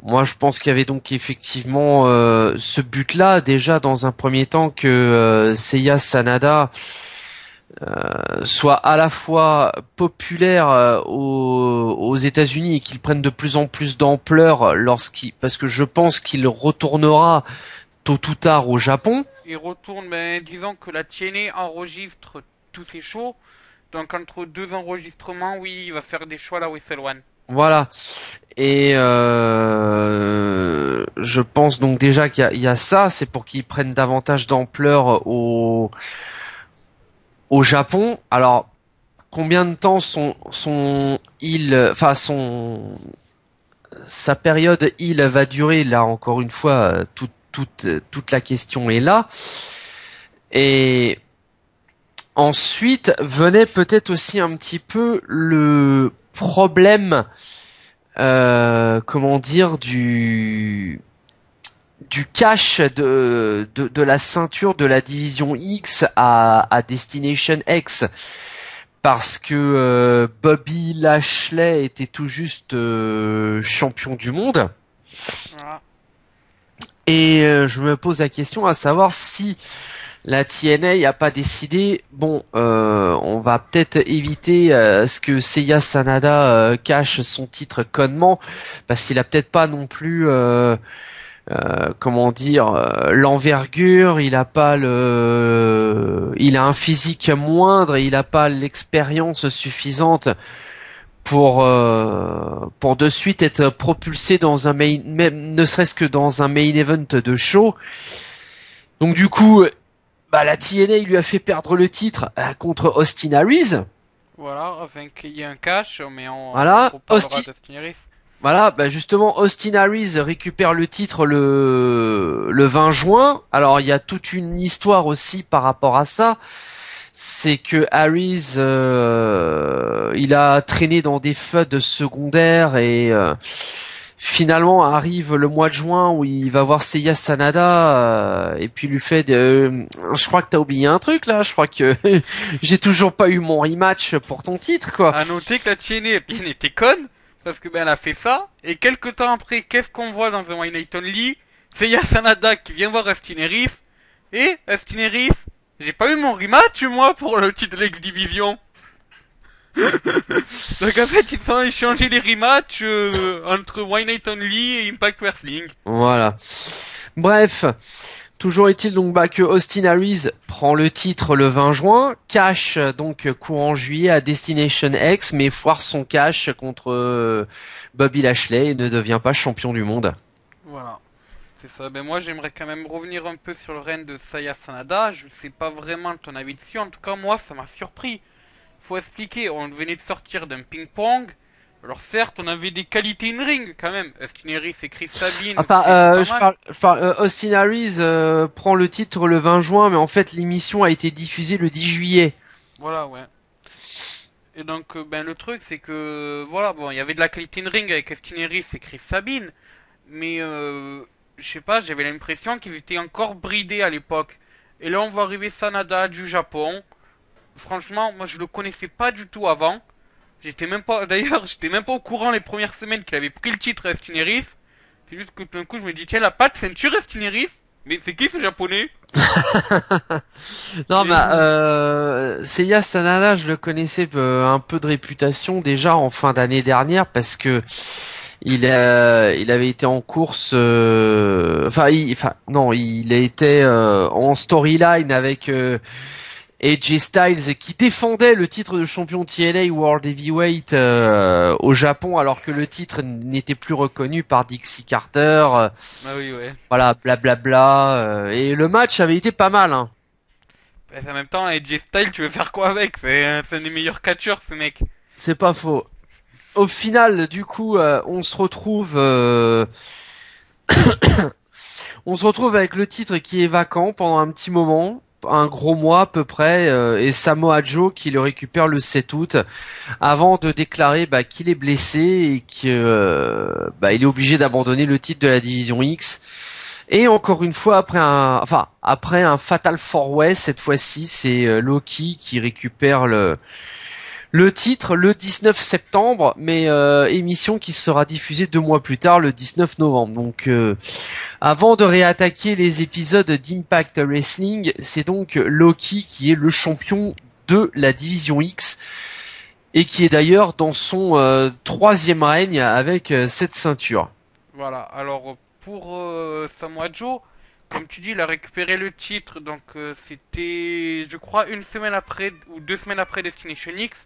moi je pense qu'il y avait donc effectivement ce but-là, déjà dans un premier temps que Seiya Sanada soit à la fois populaire aux États-Unis et qu'il prenne de plus en plus d'ampleur parce que je pense qu'il retournera tôt ou tard au Japon. Il retourne, disons que la TNA enregistre tous ses shows. Donc entre deux enregistrements, oui, il va faire des choix à la Wrestle One. Voilà. Et je pense donc déjà qu'il y a ça, c'est pour qu'ils prennent davantage d'ampleur au Japon. Alors, combien de temps sa période va durer, là encore une fois, toute la question est là. Et ensuite venait peut-être aussi un petit peu le problème, comment dire, du cash de la ceinture de la division X à Destination X. Parce que Bobby Lashley était tout juste champion du monde. Voilà. Et je me pose la question à savoir si la TNA a pas décidé, on va peut-être éviter ce que Seiya Sanada cache son titre connement, parce qu'il a peut-être pas non plus l'envergure, il a un physique moindre et il a pas l'expérience suffisante pour de suite être propulsé dans un même ne serait-ce que dans un main event de show. Donc du coup, la TNA lui a fait perdre le titre contre Austin Aries. Voilà, afin qu'il y ait un cash, mais on voilà, d'Austin Aries. Voilà, justement, Austin Aries récupère le titre le 20 juin. Alors, il y a toute une histoire aussi par rapport à ça. C'est que Aries, il a traîné dans des feuds secondaires et finalement arrive le mois de juin où il va voir Seiya Sanada et puis lui fait je crois que t'as oublié un truc là, je crois que j'ai toujours pas eu mon rematch pour ton titre, quoi. À noter que la TNA bien était conne. Parce que elle a fait ça, et quelques temps après, qu'est-ce qu'on voit dans un One Night Only? Seiya Sanada qui vient voir Austin Aries, et Austin Aries, j'ai pas eu mon rematch moi pour le titre de l'X-Division. Donc en fait, ils ont échangé les rematchs entre One Night Only et Impact Wrestling. Voilà. Bref. Toujours est-il donc que Austin Aries prend le titre le 20 juin, cash donc courant juillet à Destination X, mais foire son cash contre Bobby Lashley et ne devient pas champion du monde. Voilà, c'est ça. Moi j'aimerais quand même revenir un peu sur le règne de Seiya Sanada. Je sais pas vraiment ton avis dessus, en tout cas moi ça m'a surpris. Faut expliquer, on venait de sortir d'un ping-pong. Alors certes, on avait des qualités in-ring quand même. Austin Aries et Chris Sabin. Enfin, Austin Aries prend le titre le 20 juin, mais en fait l'émission a été diffusée le 10 juillet. Voilà, ouais. Et donc, le truc c'est que, voilà, il y avait de la qualité in-ring avec Austin Aries et Chris Sabin. Mais, je sais pas, j'avais l'impression qu'ils étaient encore bridés à l'époque. Et là, on voit arriver Sanada du Japon. Franchement, moi je le connaissais pas du tout avant. J'étais même pas au courant les premières semaines qu'il avait pris le titre à Austin Aries. C'est juste que tout d'un coup je me dis, tiens, la patte ceinture Austin Aries. Mais c'est qui ce japonais? Non, Seiya Sanada, je le connaissais un peu de réputation déjà en fin d'année dernière parce que il avait été en course, il a été en storyline avec AJ Styles qui défendait le titre de champion TNA World Heavyweight au Japon alors que le titre n'était plus reconnu par Dixie Carter. Ah oui, ouais. Voilà, blablabla. Et le match avait été pas mal, hein. En même temps, AJ Styles, tu veux faire quoi avec? C'est un des meilleurs catcheurs, ce mec. C'est pas faux. Au final, du coup, on se retrouve avec le titre qui est vacant pendant un petit moment. Un gros mois à peu près, et Samoa Joe qui le récupère le 7 août avant de déclarer qu'il est blessé et que il est obligé d'abandonner le titre de la division X. Et encore une fois après un Fatal 4-Way, cette fois-ci c'est Loki qui récupère le titre le 19 septembre, mais émission qui sera diffusée 2 mois plus tard, le 19 novembre. Donc, avant de réattaquer les épisodes d'Impact Wrestling, c'est donc Loki qui est le champion de la division X et qui est d'ailleurs dans son troisième règne avec cette ceinture. Voilà, alors pour Samoa Joe, comme tu dis, il a récupéré le titre, donc c'était, je crois, une semaine après ou 2 semaines après Destination X,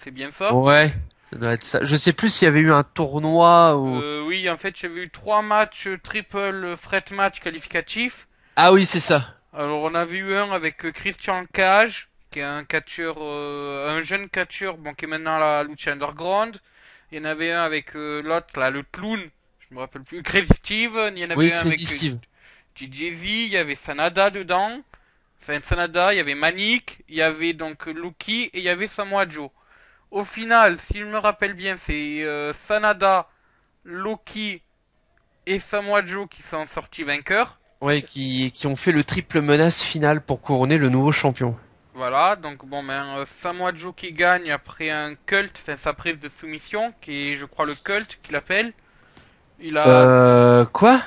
c'est bien ça? Ouais, ça doit être ça. Je sais plus s'il y avait eu un tournoi ou... Oui, en fait, j'avais eu 3 matchs triple threat match qualificatifs. Ah oui, c'est ça. Alors, on avait eu un avec Christian Cage, qui est un catcheur, un jeune catcheur, bon, qui est maintenant à la Lucha Underground. Il y en avait un avec l'autre, là, le clown, je me rappelle plus, Crazy Steve. Il y en Oui, avait un avec Crazy Steve. JJZ, il y avait Sanada dedans. Enfin, Sanada, il y avait Manik, il y avait donc Luki et il y avait Samoa Joe. Au final, si je me rappelle bien, c'est Sanada, Loki et Samoa Joe qui sont sortis vainqueurs. Ouais, qui ont fait le triple menace finale pour couronner le nouveau champion. Voilà, donc bon, ben, Samoa Joe qui gagne après un cult, enfin sa prise de soumission, qui est, je crois, le cult qu'il appelle. Il a Quoi?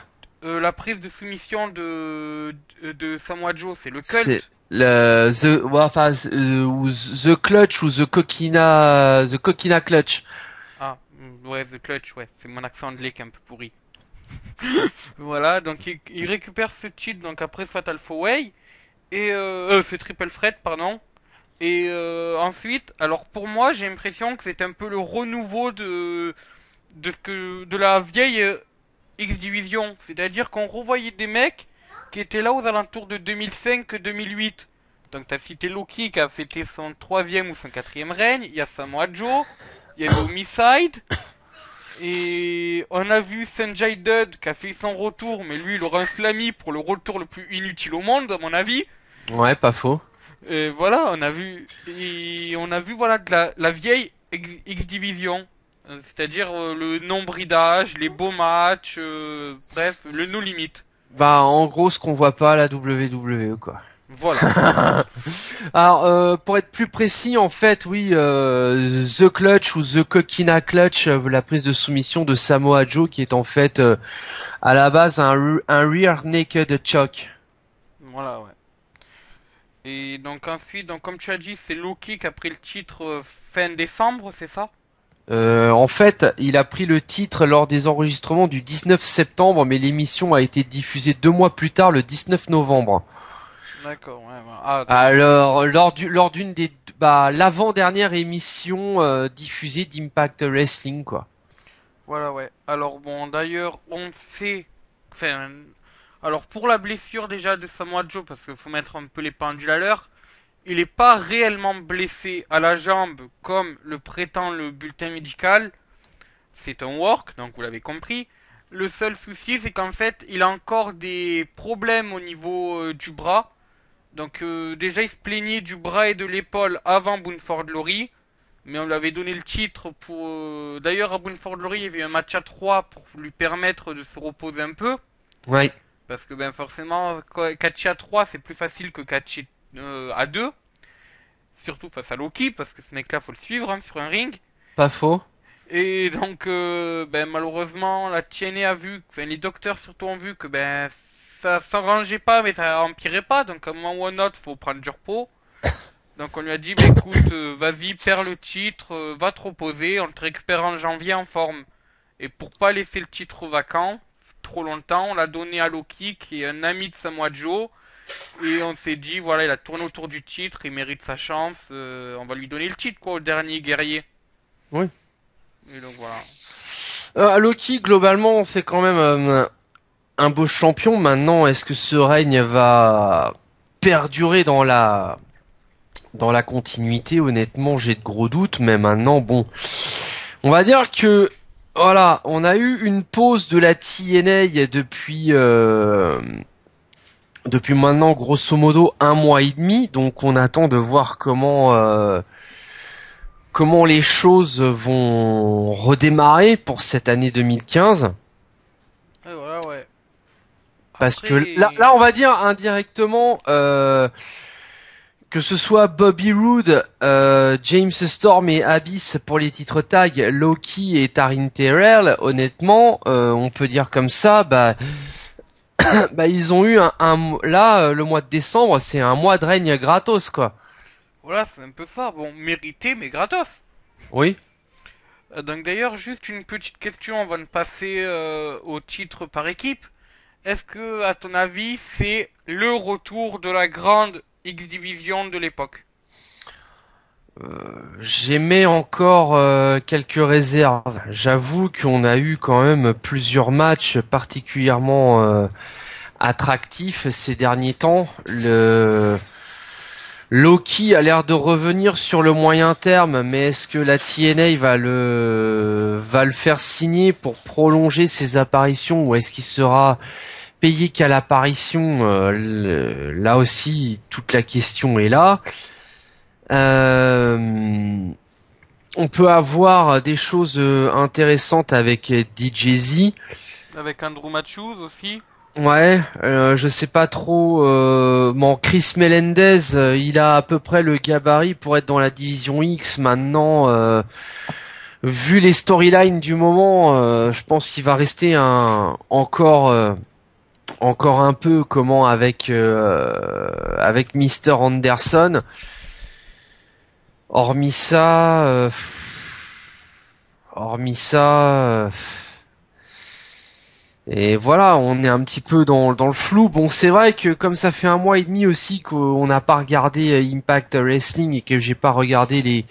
la prise de soumission de Samoa Joe, c'est le C'est cult. ouais, enfin, ou the clutch ou the coquina clutch. Ah, ouais, The Clutch, ouais, c'est mon accent anglais qui est un peu pourri. Voilà, donc il récupère ce titre donc après Fatal 4-Way et c'est Triple Threat pardon. Et ensuite, alors pour moi, j'ai l'impression que c'est un peu le renouveau de la vieille X Division, c'est-à-dire qu'on revoyait des mecs qui étaient là aux alentours de 2005-2008. Donc t'as cité Loki qui a fêté son troisième ou son quatrième règne, il y a Samoa Joe, il y avait Homicide, et on a vu Sanjay Dutt qui a fait son retour, mais lui il aura un slammy pour le retour le plus inutile au monde à mon avis. Ouais, pas faux. Et voilà, on a vu voilà de la vieille X Division. C'est-à-dire le non-bridage, les beaux matchs, bref, le no limit. Bah, en gros, ce qu'on voit pas à la WWE, quoi. Voilà. Alors, pour être plus précis, en fait, oui, The Clutch ou The Coquina Clutch, la prise de soumission de Samoa Joe, qui est en fait à la base un rear naked choke. Voilà, ouais. Et donc ensuite, donc comme tu as dit, c'est Loki qui a pris le titre fin décembre, c'est ça? En fait, il a pris le titre lors des enregistrements du 19 septembre, mais l'émission a été diffusée 2 mois plus tard, le 19 novembre. D'accord, ouais, ouais. Ah, Alors, lors d'une des, bah, l'avant-dernière émission diffusée d'Impact Wrestling, quoi. voilà, ouais. Alors bon, d'ailleurs, on sait, enfin, alors pour la blessure déjà de Samoa Joe, parce qu'il faut mettre un peu les pendules à l'heure, il n'est pas réellement blessé à la jambe comme le prétend le bulletin médical. C'est un work, donc vous l'avez compris. Le seul souci, c'est qu'en fait, il a encore des problèmes au niveau du bras. Donc déjà, il se plaignait du bras et de l'épaule avant Bound for Glory. Mais on lui avait donné le titre pour... D'ailleurs, à Bound for Glory, il y avait un match à 3 pour lui permettre de se reposer un peu. Ouais. Parce que ben forcément, catcher à 3, c'est plus facile que catcher à 2. Surtout face à Loki, parce que ce mec-là, faut le suivre hein, sur un ring. Pas faux. Et donc, ben, malheureusement, la TNA a vu, enfin, les docteurs surtout ont vu que ben, ça s'arrangeait pas, mais ça empirait pas. Donc, à un moment ou à un autre, faut prendre du repos. Donc, on lui a dit, ben, écoute, vas-y, perds le titre, va te reposer, on te récupère en janvier en forme. Et pour pas laisser le titre vacant trop longtemps, on l'a donné à Loki, qui est un ami de Samoa Joe. Et on s'est dit, voilà, il a tourné autour du titre, il mérite sa chance, on va lui donner le titre, quoi, au dernier guerrier. Oui. Et donc voilà. Loki, globalement, c'est quand même un beau champion. Maintenant, est-ce que ce règne va perdurer dans la continuité? Honnêtement, j'ai de gros doutes. Mais maintenant, bon, on va dire que voilà, on a eu une pause de la TNA depuis maintenant grosso modo 1 mois et demi. Donc, on attend de voir comment les choses vont redémarrer pour cette année 2015. Et voilà, ouais. Parce que Après, là, on va dire indirectement que ce soit Bobby Roode, James Storm et Abyss pour les titres tag, Loki et Taryn Terrell, honnêtement, on peut dire comme ça, bah, bah ils ont eu là le mois de décembre, c'est un mois de règne gratos quoi. Voilà, c'est un peu ça. Bon, mérité, mais gratos. Oui. Donc d'ailleurs, juste une petite question avant de passer au titre par équipe. Est-ce que, à ton avis, c'est le retour de la grande X-Division de l'époque? J'émets encore quelques réserves. J'avoue qu'on a eu quand même plusieurs matchs particulièrement attractifs ces derniers temps. Le Loki a l'air de revenir sur le moyen terme, mais est-ce que la TNA va le faire signer pour prolonger ses apparitions ou est-ce qu'il sera payé qu'à l'apparition? Là aussi, toute la question est là. On peut avoir des choses intéressantes avec DJZ. Avec Andrew Matthews aussi. Ouais, je sais pas trop. Bon, Chris Melendez, il a à peu près le gabarit pour être dans la division X maintenant. Vu les storylines du moment, je pense qu'il va rester encore un peu comment avec Mister Anderson. Hormis ça, hormis ça. Et voilà, on est un petit peu dans le flou. Bon, c'est vrai que comme ça fait 1 mois et demi aussi qu'on n'a pas regardé Impact Wrestling et que j'ai pas regardé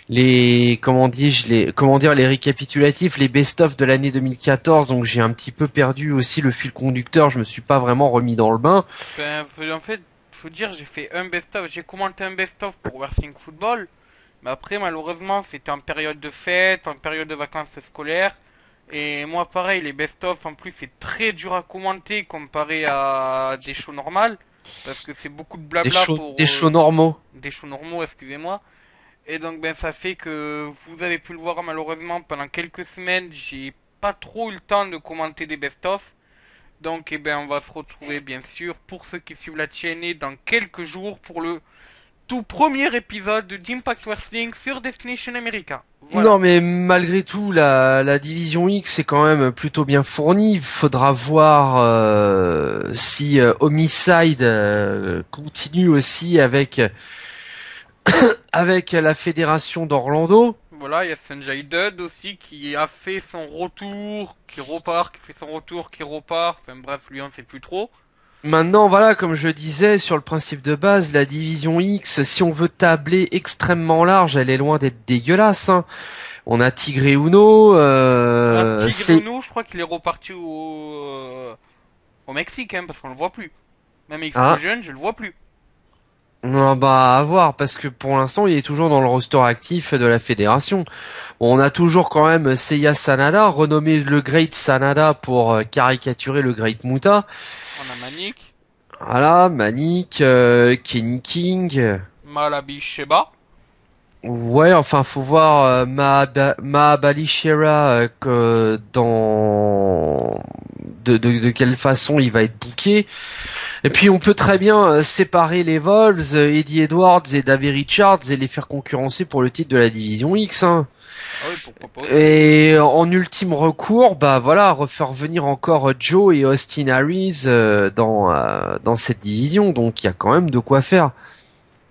les comment dire les récapitulatifs, les best-of de l'année 2014, donc j'ai un petit peu perdu aussi le fil conducteur. Je me suis pas vraiment remis dans le bain. Ben, en fait, faut dire, j'ai fait un best-of. J'ai commenté un best-of pour Wrestling Football. Mais après, malheureusement, c'était en période de fête, en période de vacances scolaires. Et moi, pareil, les best-of, en plus, c'est très dur à commenter comparé à des shows normales. Parce que c'est beaucoup de blabla pour Des shows normaux. des shows normaux, excusez-moi. Et donc, ben, ça fait que vous avez pu le voir, malheureusement, pendant quelques semaines, j'ai pas trop eu le temps de commenter des best-of. Donc, eh ben, on va se retrouver, bien sûr, pour ceux qui suivent la chaîne, dans quelques jours, pour le tout premier épisode d'Impact Wrestling sur Destination America. Voilà. Non, mais malgré tout, la division X est quand même plutôt bien fournie. Il faudra voir si Homicide continue aussi avec la fédération d'Orlando. Voilà, il y a Sanjay Dutt aussi qui a fait son retour, qui repart, qui fait son retour, qui repart. Enfin bref, lui on sait plus trop. Maintenant, voilà, comme je disais, sur le principe de base, la division X, si on veut tabler extrêmement large, elle est loin d'être dégueulasse, hein. On a Tigre Uno, Tigre Uno, je crois qu'il est reparti au Mexique, hein, parce qu'on le voit plus. Même ah, Explosion, je le vois plus. non, bah, à voir, parce que pour l'instant, il est toujours dans le roster actif de la fédération. On a toujours quand même Seiya Sanada, renommé le Great Sanada pour caricaturer le Great Muta. On a Manik, Voilà, Manik, Kenny King. Malabi Sheba. Ouais, enfin, faut voir Mahabalishera de quelle façon il va être booké. Et puis on peut très bien séparer les Wolves, Eddie Edwards et Davey Richards et les faire concurrencer pour le titre de la division X, hein. Ah oui, pourquoi pas. Et en ultime recours, bah voilà, refaire venir encore Joe et Austin Harris dans cette division. Donc il y a quand même de quoi faire.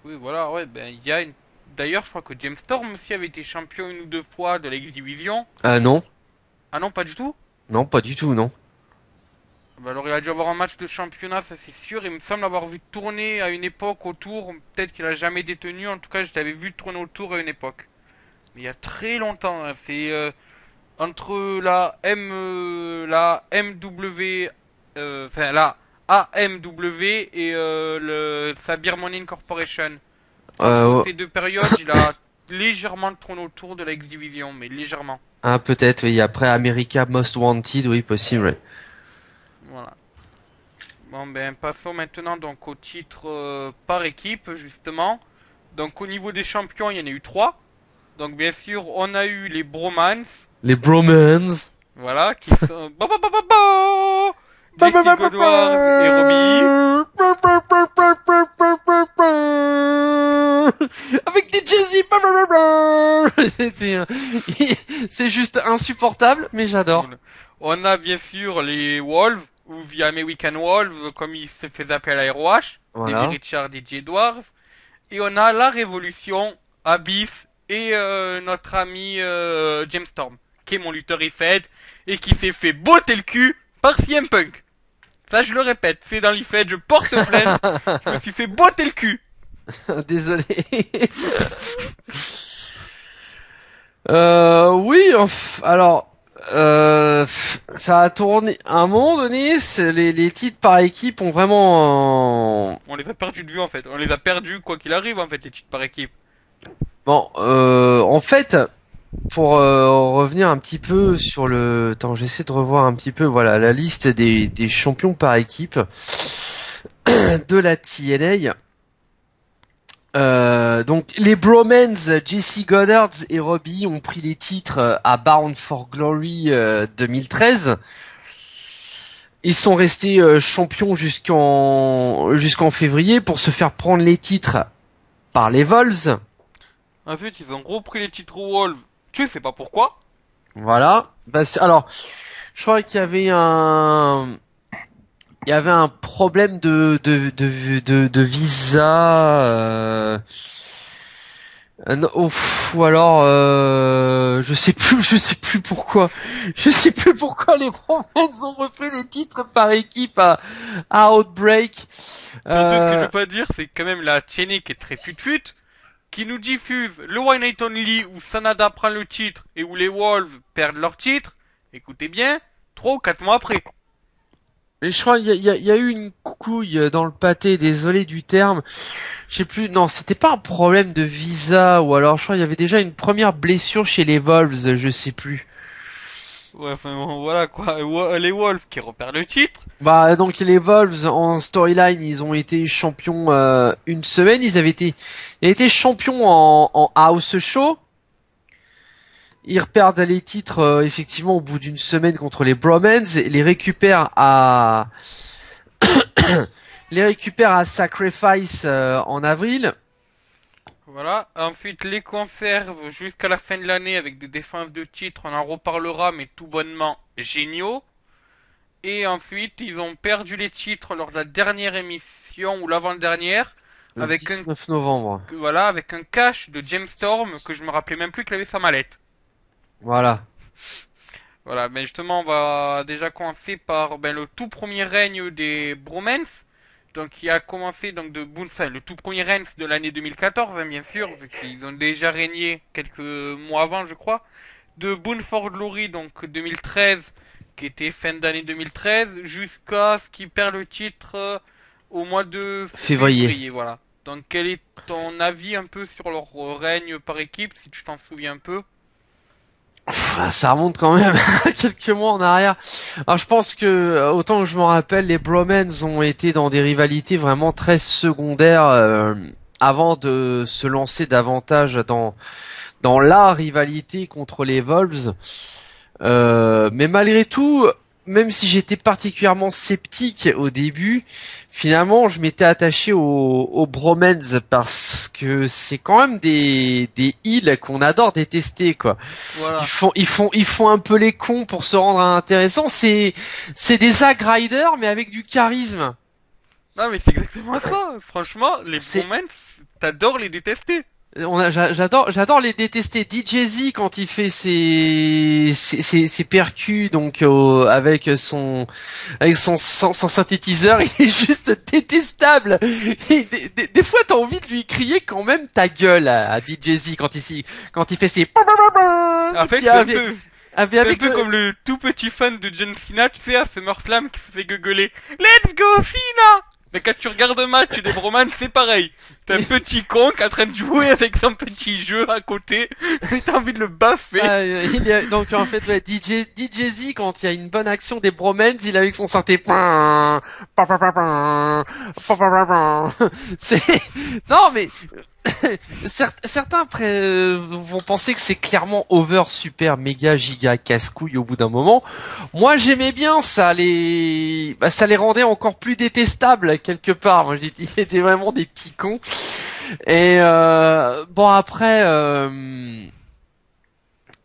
Oui, voilà, ouais, ben il y a une. D'ailleurs, je crois que James Storm aussi avait été champion une ou deux fois de l'X Division. Non, Ah non, pas du tout? non, pas du tout, non. Bah alors il a dû avoir un match de championnat, ça c'est sûr. Il me semble avoir vu tourner à une époque autour. Peut-être qu'il a jamais détenu. En tout cas, je l'avais vu tourner autour à une époque. Mais il y a très longtemps, hein. C'est entre la MW, enfin la AMW et le Sabir Money Corporation. Entre Euh, ces deux périodes, il a légèrement tourné autour de la X Division, mais légèrement. peut-être, oui. Après America Most Wanted, oui, possible. Ouais. Voilà. Bon ben passons maintenant donc au titre par équipe justement. Donc au niveau des champions, il y en a eu trois. Donc bien sûr, on a eu les Bromans, Les Bromans. voilà, qui sont Jesse Godward et Robbie. Avec des Jazzy. C'est juste insupportable, mais j'adore. On a bien sûr les Wolves, ou via American Wolves, comme il se fait appeler à la ROH, Davey Voilà. Richard et DJ Edwards. Et on a la Révolution, Abyss et notre ami James Storm, qui est mon lutteur Ifed et qui s'est fait botter le cul par CM Punk. Ça, je le répète, c'est dans l'Ifed, je porte plainte, je me suis fait botter le cul. Désolé. Oui, alors, ça a tourné. À un moment donné, les titres par équipe ont vraiment. On les a perdus de vue en fait, on les a perdus quoi qu'il arrive en fait, les titres par équipe. Bon, en fait, pour revenir un petit peu sur le. Attends, j'essaie de revoir un petit peu. Voilà, la liste des champions par équipe de la TNA. Donc les Bromans, Jesse Goddard et Robbie ont pris les titres à Bound for Glory 2013. Ils sont restés champions jusqu'en février pour se faire prendre les titres par les Wolves. Ensuite, ils ont repris les titres Wolves. Tu sais pas pourquoi? Voilà. Bah, alors, je crois qu'il y avait un problème de visa. Non, ou alors je sais plus pourquoi les Bromans ont repris les titres par équipe à Outbreak. Surtout, ce que je veux pas dire, c'est quand même la TNA qui est très fut-fut, qui nous diffuse le One Night Only où Sanada prend le titre et où les Wolves perdent leur titre. Écoutez bien, 3 ou 4 mois après. Mais je crois qu'il y a eu une couille dans le pâté, désolé du terme. Je sais plus, non, c'était pas un problème de visa, ou alors je crois qu'il y avait déjà une première blessure chez les Wolves, je sais plus. Ouais, enfin bon, voilà quoi, les Wolves qui repèrent le titre. Bah donc les Wolves en storyline, ils ont été champions une semaine, ils avaient été champions en house show. Ils repèrent les titres effectivement au bout d'une semaine contre les Bromans, et les récupèrent à Sacrifice en avril. Voilà, ensuite les conserves jusqu'à la fin de l'année avec des défenses de titre, on en reparlera mais tout bonnement géniaux. Et ensuite ils ont perdu les titres lors de la dernière émission ou l'avant-dernière Le avec 19 novembre. voilà, avec un cash de James Storm que je me rappelais même plus qu'il avait sa mallette. Voilà. Voilà, mais justement, on va déjà commencer par le tout premier règne des Bromans. Donc, qui a commencé donc le tout premier règne de l'année 2014, hein, bien sûr, vu qu'ils ont déjà régné quelques mois avant, je crois. De Bound for Glory, donc 2013, qui était fin d'année 2013, jusqu'à ce qu'ils perdent le titre au mois de février. Voilà. Donc, quel est ton avis un peu sur leur règne par équipe, si tu t'en souviens un peu? Ça remonte quand même quelques mois en arrière. Alors je pense que autant que je me rappelle, les Bromans ont été dans des rivalités vraiment très secondaires avant de se lancer davantage dans la rivalité contre les Wolves. Mais malgré tout, même si j'étais particulièrement sceptique au début, finalement je m'étais attaché aux Bromans parce que c'est quand même des heels qu'on adore détester quoi. Voilà. Ils font un peu les cons pour se rendre intéressants. C'est des Zack Ryder mais avec du charisme. Non mais c'est exactement ça. Franchement, les Bromans, t'adores les détester. J'adore les détester. DJZ quand il fait ses percus donc avec son synthétiseur, il est juste détestable. Et des fois t'as envie de lui crier quand même ta gueule à DJZ quand il fait ses en fait, c'est un peu comme le tout petit fan de John Cena, tu sais, à SummerSlam qui se fait gueuler Let's go Cena. Mais quand tu regardes un match des Bromans, c'est pareil. T'es un petit con qui est en train de jouer avec son petit jeu à côté. Et t'as envie de le baffer. Donc en fait, ouais, DJZ, quand il y a une bonne action des Bromans, il est avec son synthé. C'est... Non mais... Certains vont penser que c'est clairement over, super, méga, giga, casse-couille au bout d'un moment. Moi, j'aimais bien, ça les rendait encore plus détestables quelque part. Moi, ils étaient vraiment des petits cons. Et bon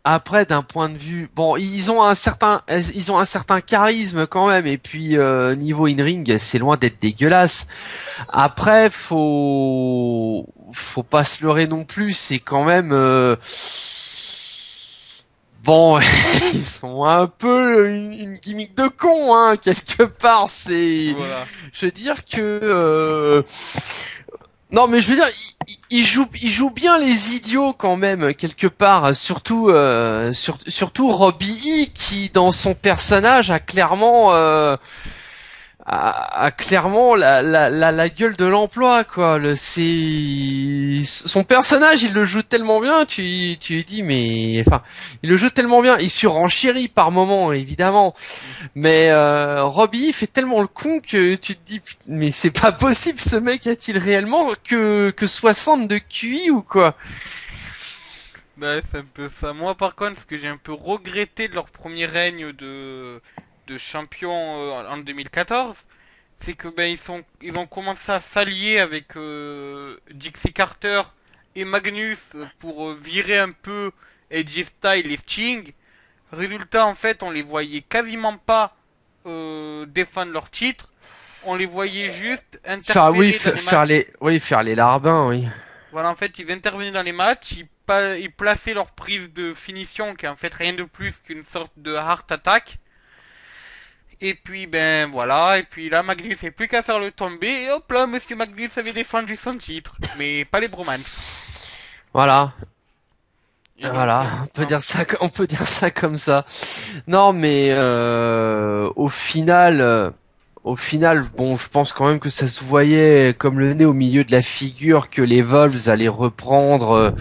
après d'un point de vue, bon, ils ont un certain charisme quand même, et puis niveau in-ring, c'est loin d'être dégueulasse. Après, faut faut pas se leurrer non plus, c'est quand même bon, ils sont un peu une gimmick de con, hein, quelque part. Voilà. Je veux dire que, non, mais je veux dire, il joue bien les idiots quand même quelque part. Surtout, surtout Robbie E qui, dans son personnage, a clairement la gueule de l'emploi, quoi. Son personnage, il le joue tellement bien, tu lui dis, mais enfin, il le joue tellement bien, il surenchérit par moments, évidemment, mais Robbie fait tellement le con que tu te dis, mais c'est pas possible, ce mec a-t-il réellement que 60 de QI ou quoi? Ouais, c'est un peu ça. Moi, par contre, ce que j'ai un peu regretté de leur premier règne de champion en 2014, c'est que ben ils ont commencé à s'allier avec Dixie Carter et Magnus pour virer un peu AJ Styles et Sting. Résultat, en fait, on les voyait quasiment pas défendre leur titre. On les voyait juste interférer dans les matchs. Faire les larbins, oui. Voilà, en fait, ils intervenaient dans les matchs, ils plaçaient leur prise de finition, qui est en fait rien de plus qu'une sorte de heart attack. Et puis, ben voilà, et puis là, Magnus n'avait plus qu'à faire le tomber, et hop là, Monsieur Magnus avait défendu son titre. Mais pas les bromans. Voilà. Et donc, Voilà, on peut dire ça comme ça. Non, mais au final, bon, je pense quand même que ça se voyait comme le nez au milieu de la figure que les Wolves allaient reprendre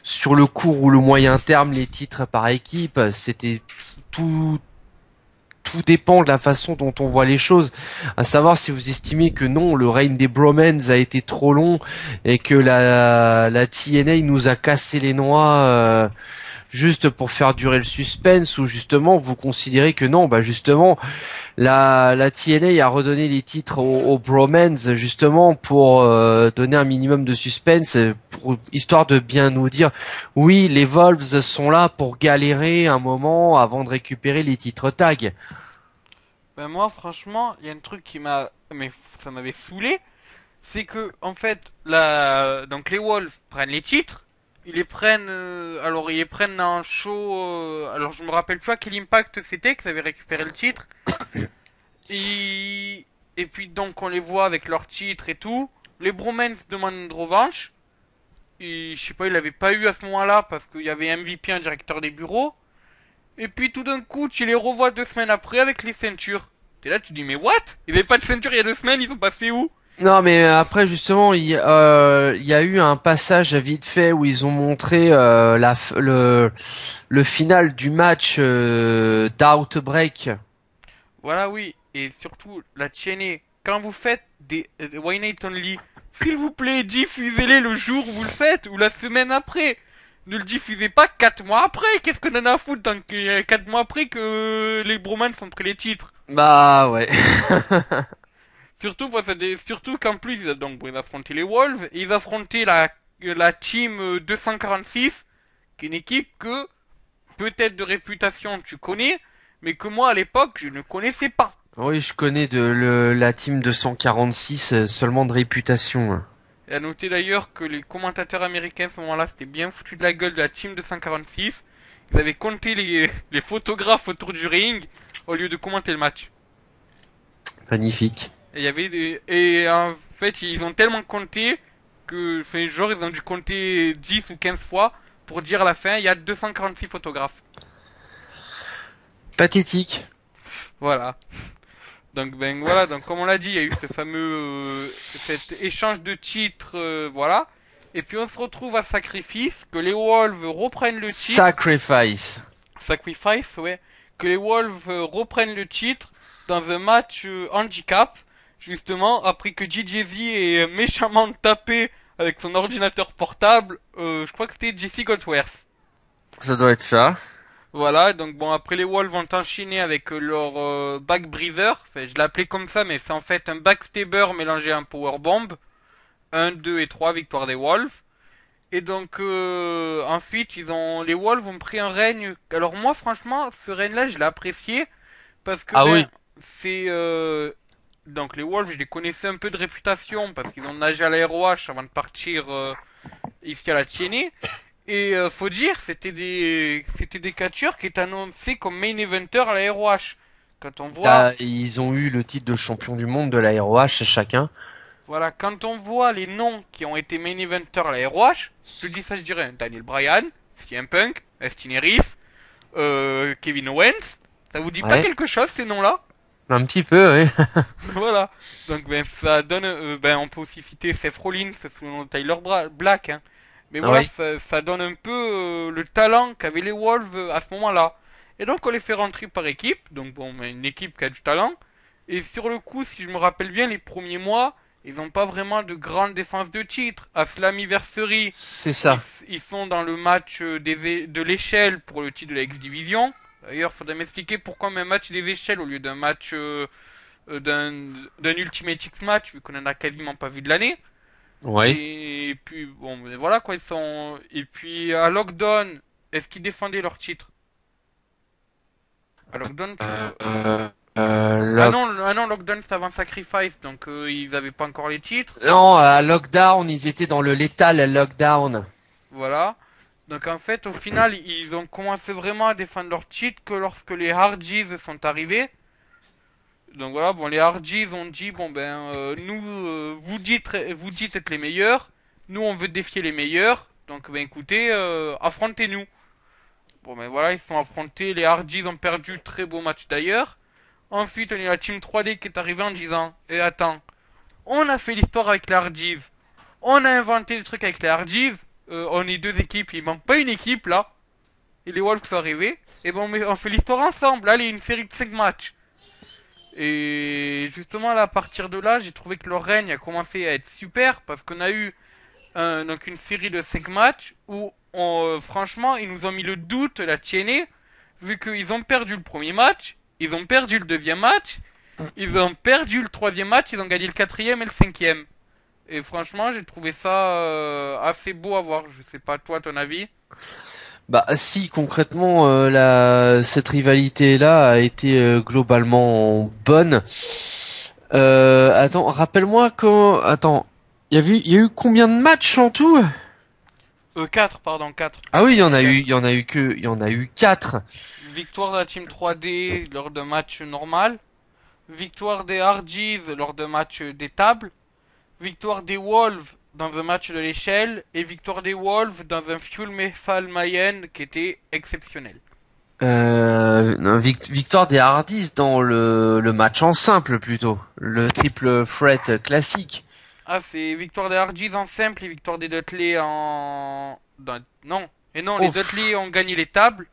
sur le court ou le moyen terme les titres par équipe. C'était tout, tout dépend de la façon dont on voit les choses. À savoir si vous estimez que non, le règne des Bromans a été trop long et que la TNA nous a cassé les noix. Juste pour faire durer le suspense, ou justement vous considérez que non, bah justement la TNA a redonné les titres aux Bromans justement pour donner un minimum de suspense, histoire de bien nous dire oui, les Wolves sont là pour galérer un moment avant de récupérer les titres tag. ben moi, franchement, il y a un truc qui m'a... Mais ça m'avait saoulé, c'est que, en fait, donc les Wolves prennent les titres, ils les prennent... alors, ils les prennent dans un show... alors, je me rappelle plus à quel impact c'était qu'ils avaient récupéré le titre. Et puis donc on les voit avec leur titre et tout. Les Bromans demandent une revanche. Et je sais pas, il avait pas eu à ce moment-là parce qu'il y avait MVP, un directeur des bureaux. Et puis tout d'un coup, tu les revois 2 semaines après avec les ceintures. T'es là, tu dis mais what? Ils avaient pas de ceinture il y a 2 semaines, ils sont passés où? Non, mais après justement, il y a eu un passage vite fait où ils ont montré le final du match d'Outbreak. Voilà, oui. Et surtout, la TNA, quand vous faites des Why Night Only, s'il vous plaît, diffusez-les le jour où vous le faites ou la semaine après. Ne le diffusez pas 4 mois après. Qu'est-ce qu'on en a à foutre tant qu'il y a 4 mois après que les Bromans ont pris les titres? Bah ouais. Surtout, surtout qu'en plus, donc, bon, ils affrontaient les Wolves et ils affrontaient la team 246, qui est une équipe que, peut-être de réputation, tu connais, mais que moi, à l'époque, je ne connaissais pas. Oui, je connais la team 246 seulement de réputation, hein. Et à noter d'ailleurs que les commentateurs américains à ce moment-là s'étaient bien foutus de la gueule de la team 246. Ils avaient compté les photographes autour du ring au lieu de commenter le match. Magnifique. Et il y avait et en fait, ils ont tellement compté que, enfin, genre, ils ont dû compter 10 ou 15 fois pour dire à la fin, il y a 246 photographes. Pathétique. Voilà. Donc, ben voilà, donc comme on l'a dit, il y a eu ce fameux cet échange de titres, voilà. Et puis on se retrouve à Sacrifice, que les Wolves reprennent le titre. Sacrifice. Sacrifice, ouais. Que les Wolves reprennent le titre dans un match handicap, justement, après que JJZ ait méchamment tapé avec son ordinateur portable, je crois que c'était Jesse Godworth. Ça doit être ça. Voilà, donc bon, après les Wolves vont enchaîner avec leur backbreather. Enfin, je l'ai appelé comme ça, mais c'est en fait un backstabber mélangé à un powerbomb. 1, 2 et 3 victoire des Wolves. Et donc ensuite, les Wolves ont pris un règne. Alors moi, franchement, ce règne-là, je l'ai apprécié parce que Ah oui. ben c'est Donc les Wolves, je les connaissais un peu de réputation parce qu'ils ont nagé à la ROH avant de partir ici à la TNA. Et faut dire, c'était des catcheurs qui étaient annoncés comme main eventer à la ROH. Quand on voit, Ils ont eu le titre de champion du monde de la ROH chacun. voilà, quand on voit les noms qui ont été main eventer à la ROH, je dis ça, je dirais Daniel Bryan, CM Punk, Austin Harris, Kevin Owens. Ça vous dit pas Ouais. quelque chose ces noms-là? Un petit peu, oui. Voilà. Donc ben ça donne, ben on peut aussi citer Seth Rollins sous le nom de Tyler Black, hein. Mais voilà, Oui. ça donne un peu le talent qu'avaient les Wolves à ce moment-là. Et donc on les fait rentrer par équipe, donc bon, ben, une équipe qui a du talent. Et sur le coup, si je me rappelle bien, les premiers mois, ils n'ont pas vraiment de grande défense de titre. À Slammiversary, C'est ils, ça. ils sont dans le match de l'échelle pour le titre de la X-Division. D'ailleurs, faudrait m'expliquer pourquoi un match des échelles au lieu d'un match d'un Ultimate X match, vu qu'on en a quasiment pas vu de l'année. Oui. Et puis, bon, ben voilà quoi, ils sont. Et puis, à Lockdown, est-ce qu'ils défendaient leur titre? À Lockdown, tu Euh, vois. euh, euh, Lock- Ah non, Lockdown c'est avant Sacrifice, donc ils avaient pas encore les titres. Non, à Lockdown, ils étaient dans le létal Lockdown. Voilà. Donc en fait, au final, ils ont commencé vraiment à défendre leur titre que lorsque les Hardys sont arrivés. Donc voilà, bon, les Hardys ont dit, bon ben, nous, vous dites être les meilleurs, nous on veut défier les meilleurs, donc ben écoutez, affrontez-nous. Bon ben voilà, ils se sont affrontés, les Hardys ont perdu, très beau match d'ailleurs. Ensuite, on a eu la Team 3D qui est arrivée en disant, et attends, on a fait l'histoire avec les Hardys, on a inventé des trucs avec les Hardys, on est deux équipes, il manque pas une équipe là, et les Wolves sont arrivés, et bon, on fait l'histoire ensemble, allez, une série de 5 matchs. Et justement, là, à partir de là, j'ai trouvé que leur règne a commencé à être super parce qu'on a eu donc une série de 5 matchs où, franchement, ils nous ont mis le doute, la TNA, vu qu'ils ont perdu le premier match, ils ont perdu le deuxième match, ils ont perdu le troisième match, ils ont gagné le quatrième et le cinquième. Et franchement, j'ai trouvé ça assez beau à voir. Je sais pas, toi, ton avis? Bah si concrètement cette rivalité là a été globalement bonne. Attends, rappelle-moi quand attends, il y a eu combien de matchs en tout? 4, pardon, 4. Ah oui, il y en a eu quatre. Victoire de la Team 3D lors d'un match normal. Victoire des Hardys lors d'un match des tables. Victoire des Wolves dans un match de l'échelle. Et victoire des Wolves dans un Fuel Metal Mayenne qui était exceptionnel. Non, victoire des Hardys dans le match en simple plutôt, le triple threat classique. Ah, c'est victoire des Hardys en simple et victoire des Dudley en... Non. Et non, les Ouf. Dudley ont gagné les tables.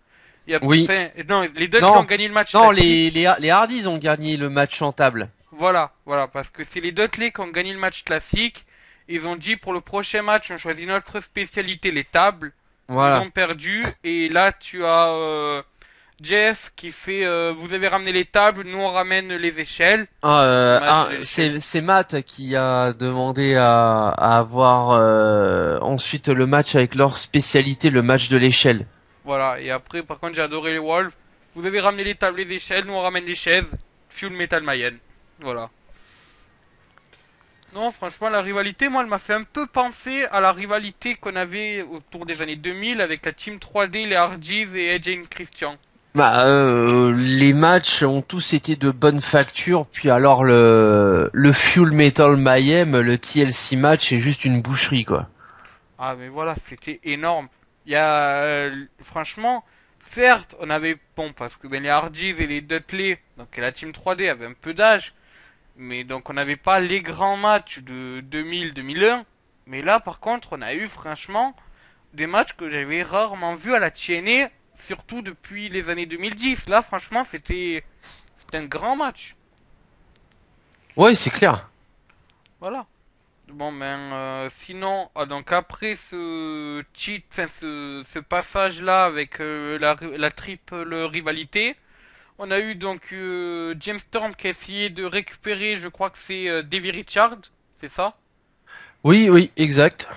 Oui. Enfin, non, les Dudley ont Non, gagné le match non, classique. les Hardys ont gagné le match en table. Voilà, parce que c'est les Dudley qui ont gagné le match classique. Ils ont dit pour le prochain match, on choisit notre spécialité, les tables. Ils Voilà. ont perdu. Et là, tu as Jeff qui fait vous avez ramené les tables, nous on ramène les échelles. Match de l'échelle. C'est Matt qui a demandé à avoir ensuite le match avec leur spécialité, le match de l'échelle. Voilà, et après, par contre, j'ai adoré les Wolves. Vous avez ramené les tables, les échelles, nous on ramène les chaises. Fuel Metal Mayenne. Voilà. Non, franchement, la rivalité, moi, elle m'a fait un peu penser à la rivalité qu'on avait autour des années 2000 avec la Team 3D, les Hardys et Edge and Christian. Bah, les matchs ont tous été de bonne facture, puis alors le Fuel Metal Mayhem, le TLC match est juste une boucherie quoi. Ah, mais voilà, c'était énorme. Il y a, franchement, certes, on avait, bon, parce que ben, les Hardys et les Dudley, donc la Team 3D avait un peu d'âge, mais donc on n'avait pas les grands matchs de 2000-2001. Mais là, par contre, on a eu franchement des matchs que j'avais rarement vus à la TNA, surtout depuis les années 2010. Là, franchement, c'était un grand match. Ouais, c'est clair. Voilà. Bon, ben, sinon, donc après enfin, ce passage-là avec la triple rivalité, on a eu donc James Storm qui a essayé de récupérer, je crois que c'est Davy Richard, c'est ça? Oui, oui, exact.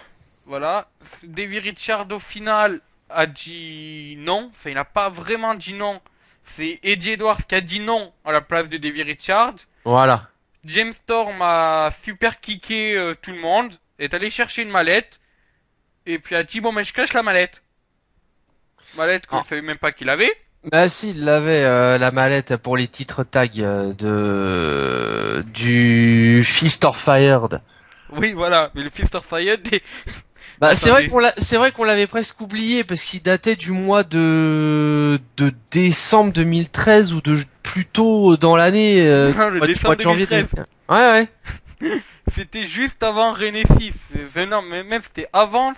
Voilà. Davy Richard au final a dit non. Enfin, il n'a pas vraiment dit non. C'est Eddie Edwards qui a dit non à la place de Davy Richard. Voilà. James Storm a super kické tout le monde, est allé chercher une mallette, et puis a dit bon mais je cache la mallette. Mallette qu'il Ah. savait même pas qu'il avait. Bah si, il avait la mallette pour les titres tag du Fist or Fired. Oui voilà, mais le Fist of Fire, Bah attendez. c'est vrai qu'on l'avait presque oublié parce qu'il datait du mois de décembre 2013 ou de plus tôt dans l'année Non, le du mois décembre de janvier 2013. 2000. Ouais ouais. C'était juste avant Renesis. Enfin, non, mais même c'était avant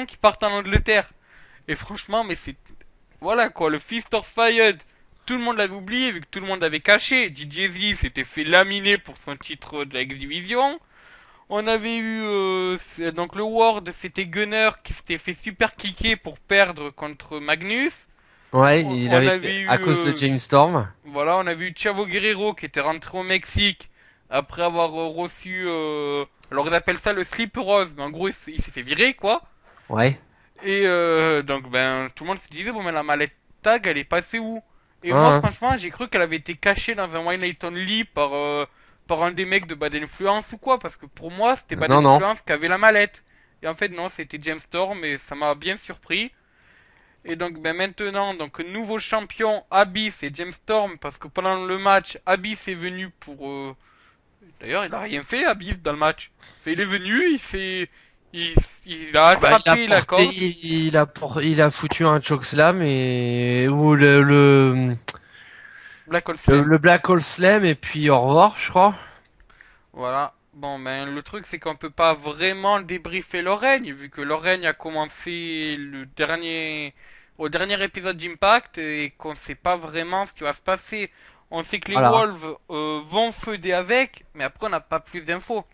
qu'il parte en Angleterre. Et franchement, mais c'est, voilà quoi, le Fist of Fire, tout le monde l'avait oublié vu que tout le monde l'avait caché. DJ s'était fait laminer pour son titre de la X-Division. On avait eu, donc le World, c'était Gunner qui s'était fait super kicker pour perdre contre Magnus. Ouais, On, il on avait avait eu, à cause de James Storm. voilà, on avait eu Chavo Guerrero qui était rentré au Mexique après avoir reçu, alors ils appellent ça le slip rose, mais en gros il s'est fait virer quoi. Ouais. Et donc ben tout le monde se disait bon mais la mallette tag elle est passée où? Et moi Hein, hein. franchement j'ai cru qu'elle avait été cachée dans un One Night Only par un des mecs de Bad Influence ou quoi, parce que pour moi c'était Bad Non non. Influence qui avait la mallette. Et en fait non, c'était James Storm et ça m'a bien surpris. Et donc ben maintenant, donc nouveau champion Abyss et James Storm, parce que pendant le match, Abyss est venu pour... D'ailleurs, il a rien fait Abyss dans le match. Il est venu, il, il a Bah, attrapé la corde. il a foutu un chokeslam et ou Black Hole Slam. le Black Hole Slam et puis au revoir, je crois. Voilà. Bon ben le truc c'est qu'on peut pas vraiment débriefer le règne, vu que le règne a commencé au dernier épisode d'Impact et qu'on sait pas vraiment ce qui va se passer. On sait que les Voilà, Wolves vont feuder avec, mais après on n'a pas plus d'infos.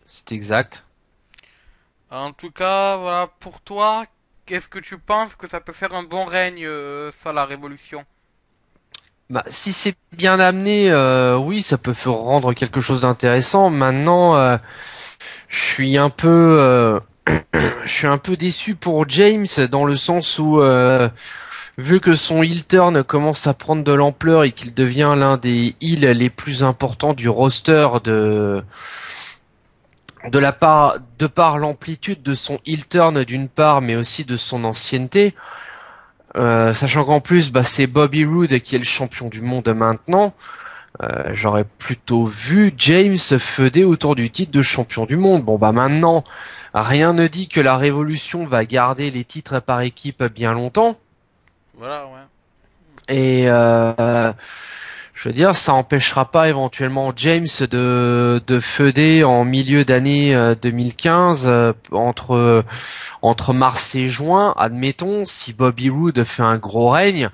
c'est exact. En tout cas, voilà, pour toi, qu'est-ce que tu penses que ça peut faire un bon règne sur la Révolution? Bah, si c'est bien amené, oui, ça peut faire rendre quelque chose d'intéressant. Maintenant, je suis un peu déçu pour James dans le sens où, vu que son heel turn commence à prendre de l'ampleur et qu'il devient l'un des heels les plus importants du roster de par l'amplitude de son heel turn d'une part, mais aussi de son ancienneté. Sachant qu'en plus, bah, c'est Bobby Roode qui est le champion du monde maintenant. J'aurais plutôt vu James feuder autour du titre de champion du monde. Bon bah maintenant, rien ne dit que la Révolution va garder les titres par équipe bien longtemps. Voilà, ouais. Et je veux dire, ça empêchera pas éventuellement James de feuder en milieu d'année 2015 entre mars et juin, admettons, si Bobby Roode fait un gros règne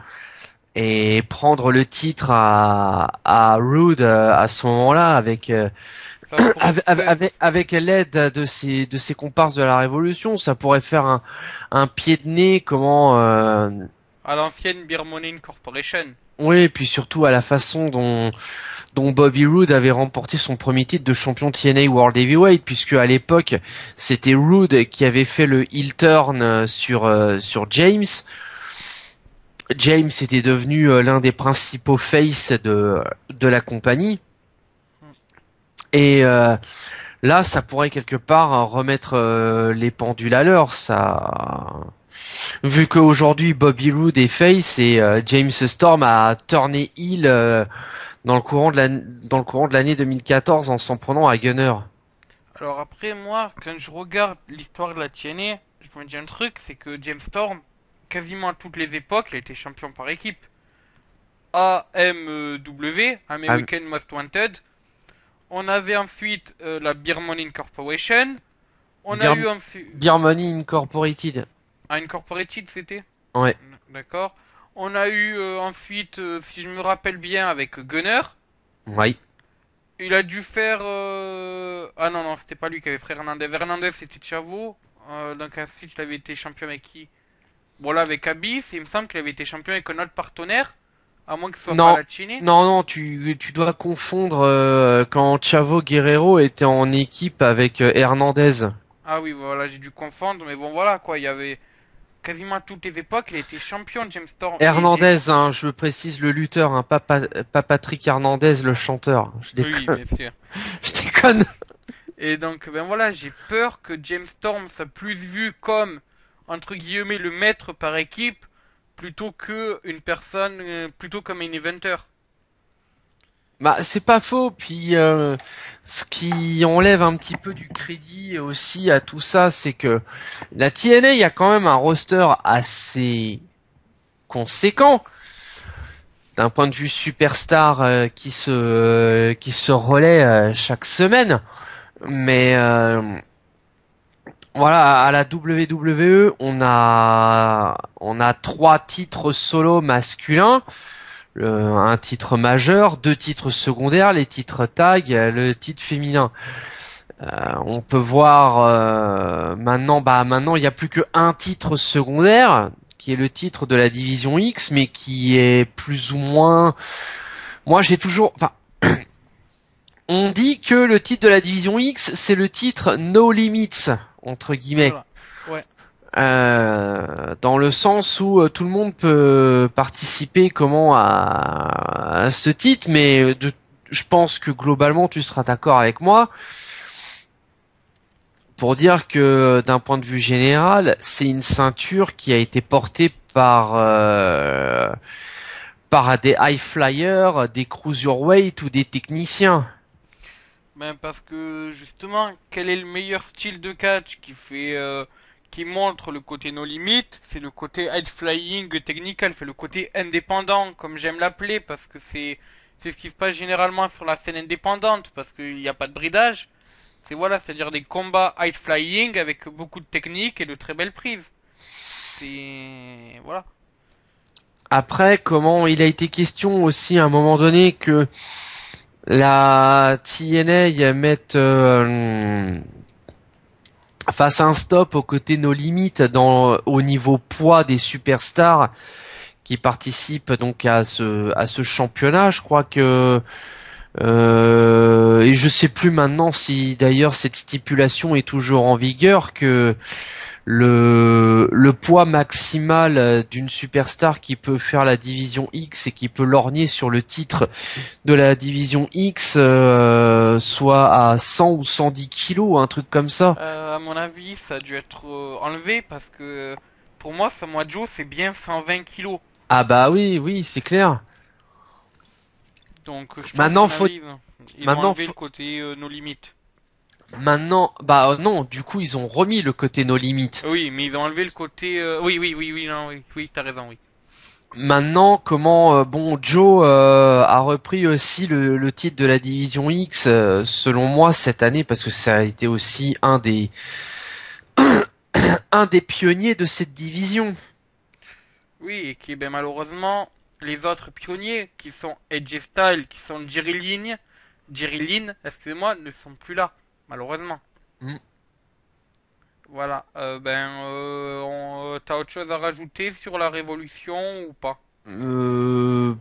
et prendre le titre à Roode à ce moment-là Ça pourrait avec l'aide de ses comparses de la Révolution, ça pourrait faire un pied de nez comment à l'ancienne Beer Money Corporation. oui, et puis surtout à la façon dont Bobby Roode avait remporté son premier titre de champion TNA World Heavyweight, puisque à l'époque c'était Roode qui avait fait le heel turn sur James. James était devenu l'un des principaux face de la compagnie. Et là, ça pourrait quelque part remettre les pendules à l'heure. Ça, vu qu'aujourd'hui Bobby Roode est face et James Storm a turné heel dans le courant de l'année 2014 en s'en prenant à Gunner. Alors après, moi, quand je regarde l'histoire de la TNA, je me dis un truc, c'est que James Storm, quasiment à toutes les époques, il a été champion par équipe. AMW, Ah, American Most Wanted. On avait ensuite la Beer Money Corporation. On a Beer, eu ensuite... Beer Money Incorporated. Incorporated, c'était? Ouais. D'accord. On a eu ensuite, si je me rappelle bien, avec Gunner. Oui. Il a dû faire... Ah non, non, c'était pas lui qui avait pris Hernandez. Hernandez, c'était Chavo. Donc ensuite, il avait été champion avec qui? Bon, là, avec Abyss. Il me semble qu'il avait été champion avec un autre partenaire. À moins que ce soit pas Non, la Chine. non, tu dois confondre quand Chavo Guerrero était en équipe avec Hernandez. Ah oui, voilà, j'ai dû confondre. Mais bon, voilà, quoi. Il y avait quasiment à toutes les époques, il a été champion James Storm. Hernandez, hein, je précise le lutteur, hein, pas Patrick Hernandez, le chanteur. Je Oui, déconne. bien sûr. Je déconne. Et donc, ben voilà, j'ai peur que James Storm soit plus vu comme, entre guillemets, le maître par équipe, plutôt que une personne, plutôt comme un eventer. Bah, c'est pas faux. Puis, ce qui enlève un petit peu du crédit aussi à tout ça, c'est que la TNA, il y a quand même un roster assez conséquent d'un point de vue superstar qui se relaie chaque semaine. Mais voilà, à la WWE, on a 3 titres solo masculins, un titre majeur, 2 titres secondaires, les titres tag, le titre féminin. On peut voir maintenant il y a plus que un titre secondaire qui est le titre de la division X, mais qui est plus ou moins. Moi, j'ai toujours. Enfin, on dit que le titre de la division X, c'est le titre No Limits entre guillemets. Voilà. Ouais. Dans le sens où tout le monde peut participer à ce titre, mais je pense que globalement tu seras d'accord avec moi pour dire que d'un point de vue général, c'est une ceinture qui a été portée par des high flyers, des cruiserweight ou des techniciens. Ben parce que justement, quel est le meilleur style de catch qui montre le côté no limit, c'est le côté high flying technical, c'est le côté indépendant, comme j'aime l'appeler, parce que c'est ce qui se passe généralement sur la scène indépendante, parce qu'il n'y a pas de bridage. C'est voilà, c'est-à-dire des combats high flying avec beaucoup de technique et de très belles prises. C'est voilà. Après, comment il a été question aussi à un moment donné que la TNA mette fasse un stop aux côtés nos limites au niveau poids des superstars qui participent donc à ce championnat. Je crois que et je sais plus maintenant si d'ailleurs cette stipulation est toujours en vigueur que le poids maximal d'une superstar qui peut faire la division X et qui peut lorgner sur le titre de la division X soit à 100 ou 110 kilos, un truc comme ça. À mon avis, ça a dû être enlevé parce que pour moi, Samoa Joe, c'est bien 120 kilos. Ah bah oui, oui, c'est clair. Donc je pense Maintenant qu'à mon faut avis, ils ont maintenant enlevé faut le côté no limites. Maintenant, bah non, du coup ils ont remis le côté no limites. Oui, mais ils ont enlevé le côté. Oui, oui, oui, oui, non, oui, oui, t'as raison, oui. Maintenant, comment bon Joe a repris aussi le titre de la division X selon moi cette année parce que ça a été aussi un des pionniers de cette division. Oui, et qui, ben malheureusement, les autres pionniers, qui sont Edge Style, qui sont Jerry Lynn, excusez-moi, ne sont plus là, malheureusement. Mm. Voilà, t'as autre chose à rajouter sur la révolution ou pas? Non,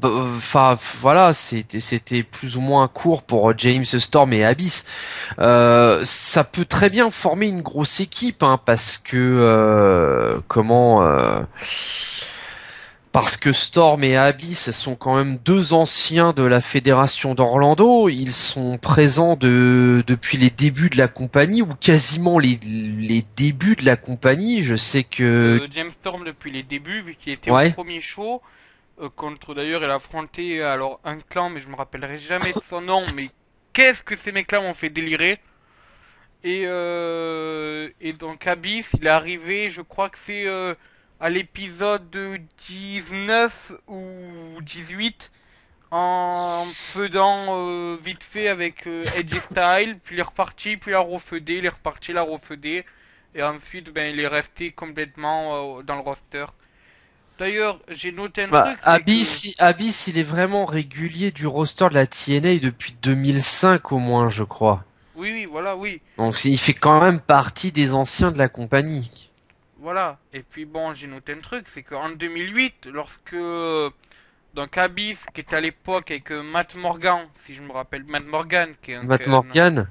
enfin voilà, c'était plus ou moins court pour James Storm et Abyss. Ça peut très bien former une grosse équipe, hein, parce que parce que Storm et Abyss sont quand même 2 anciens de la fédération d'Orlando. Ils sont présents depuis les débuts de la compagnie ou quasiment les débuts de la compagnie. Je sais que James Storm depuis les débuts, vu qu'il était au ouais. premier show, contre d'ailleurs, il a affronté alors un clan, mais je me rappellerai jamais de son nom, mais qu'est-ce que ces mecs-là m'ont fait délirer. Et donc Abyss, il est arrivé, je crois que c'est à l'épisode 19 ou 18, en faisant vite fait avec Edge Style, puis il est reparti, puis il a refeudé, il est reparti, il a refeudé, et ensuite ben il est resté complètement dans le roster. D'ailleurs, j'ai noté un Bah, truc, c'est que Abyss, il est vraiment régulier du roster de la TNA depuis 2005 au moins, je crois. oui, oui, voilà, oui, Donc il fait quand même partie des anciens de la compagnie. voilà. Et puis bon, j'ai noté un truc, c'est qu'en 2008, lorsque donc Abyss, qui était à l'époque avec Matt Morgan, si je me rappelle, Matt Morgan, qui Matt est un- Morgan,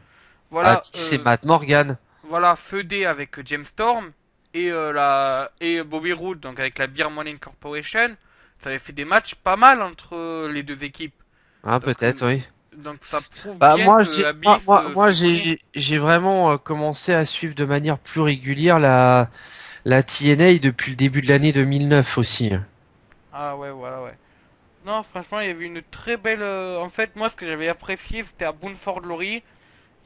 voilà, Abyss c'est Matt Morgan. voilà, feudé avec James Storm. et Bobby Roode, donc avec la Beer Money Corporation, ça avait fait des matchs pas mal entre les deux équipes. Ah, Donc, peut-être, oui. ça prouve Bah bien moi que j'ai Abyss moi se connaît. j'ai vraiment commencé à suivre de manière plus régulière la TNA depuis le début de l'année 2009 aussi. Ah ouais, voilà, ouais. Non, franchement, il y avait une très belle. En fait, moi, ce que j'avais apprécié, c'était à Bound Glory.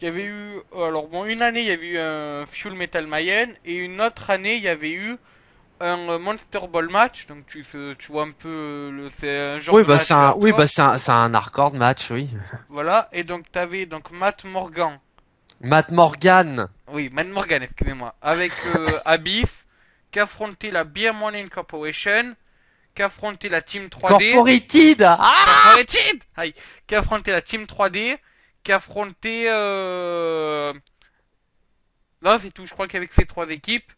Il y avait eu. Alors, bon, une année, il y avait eu un Fuel Metal Mayhem. Et une autre année, il y avait eu un Monster Ball match. Donc, tu vois un peu. C'est un genre de match hardcore. C'est un hardcore match, oui. Voilà. Et donc, t'avais donc Matt Morgan. Matt Morgan, Oui, Matt Morgan, excusez-moi. Avec Abyss, qui affrontait la Beer Money Corporation, qui affrontait la Team 3D. Corporated. Ah Corporated! Aïe. Qui affrontait la Team 3D, qui affrontait... Non, c'est tout, je crois qu'avec ces trois équipes.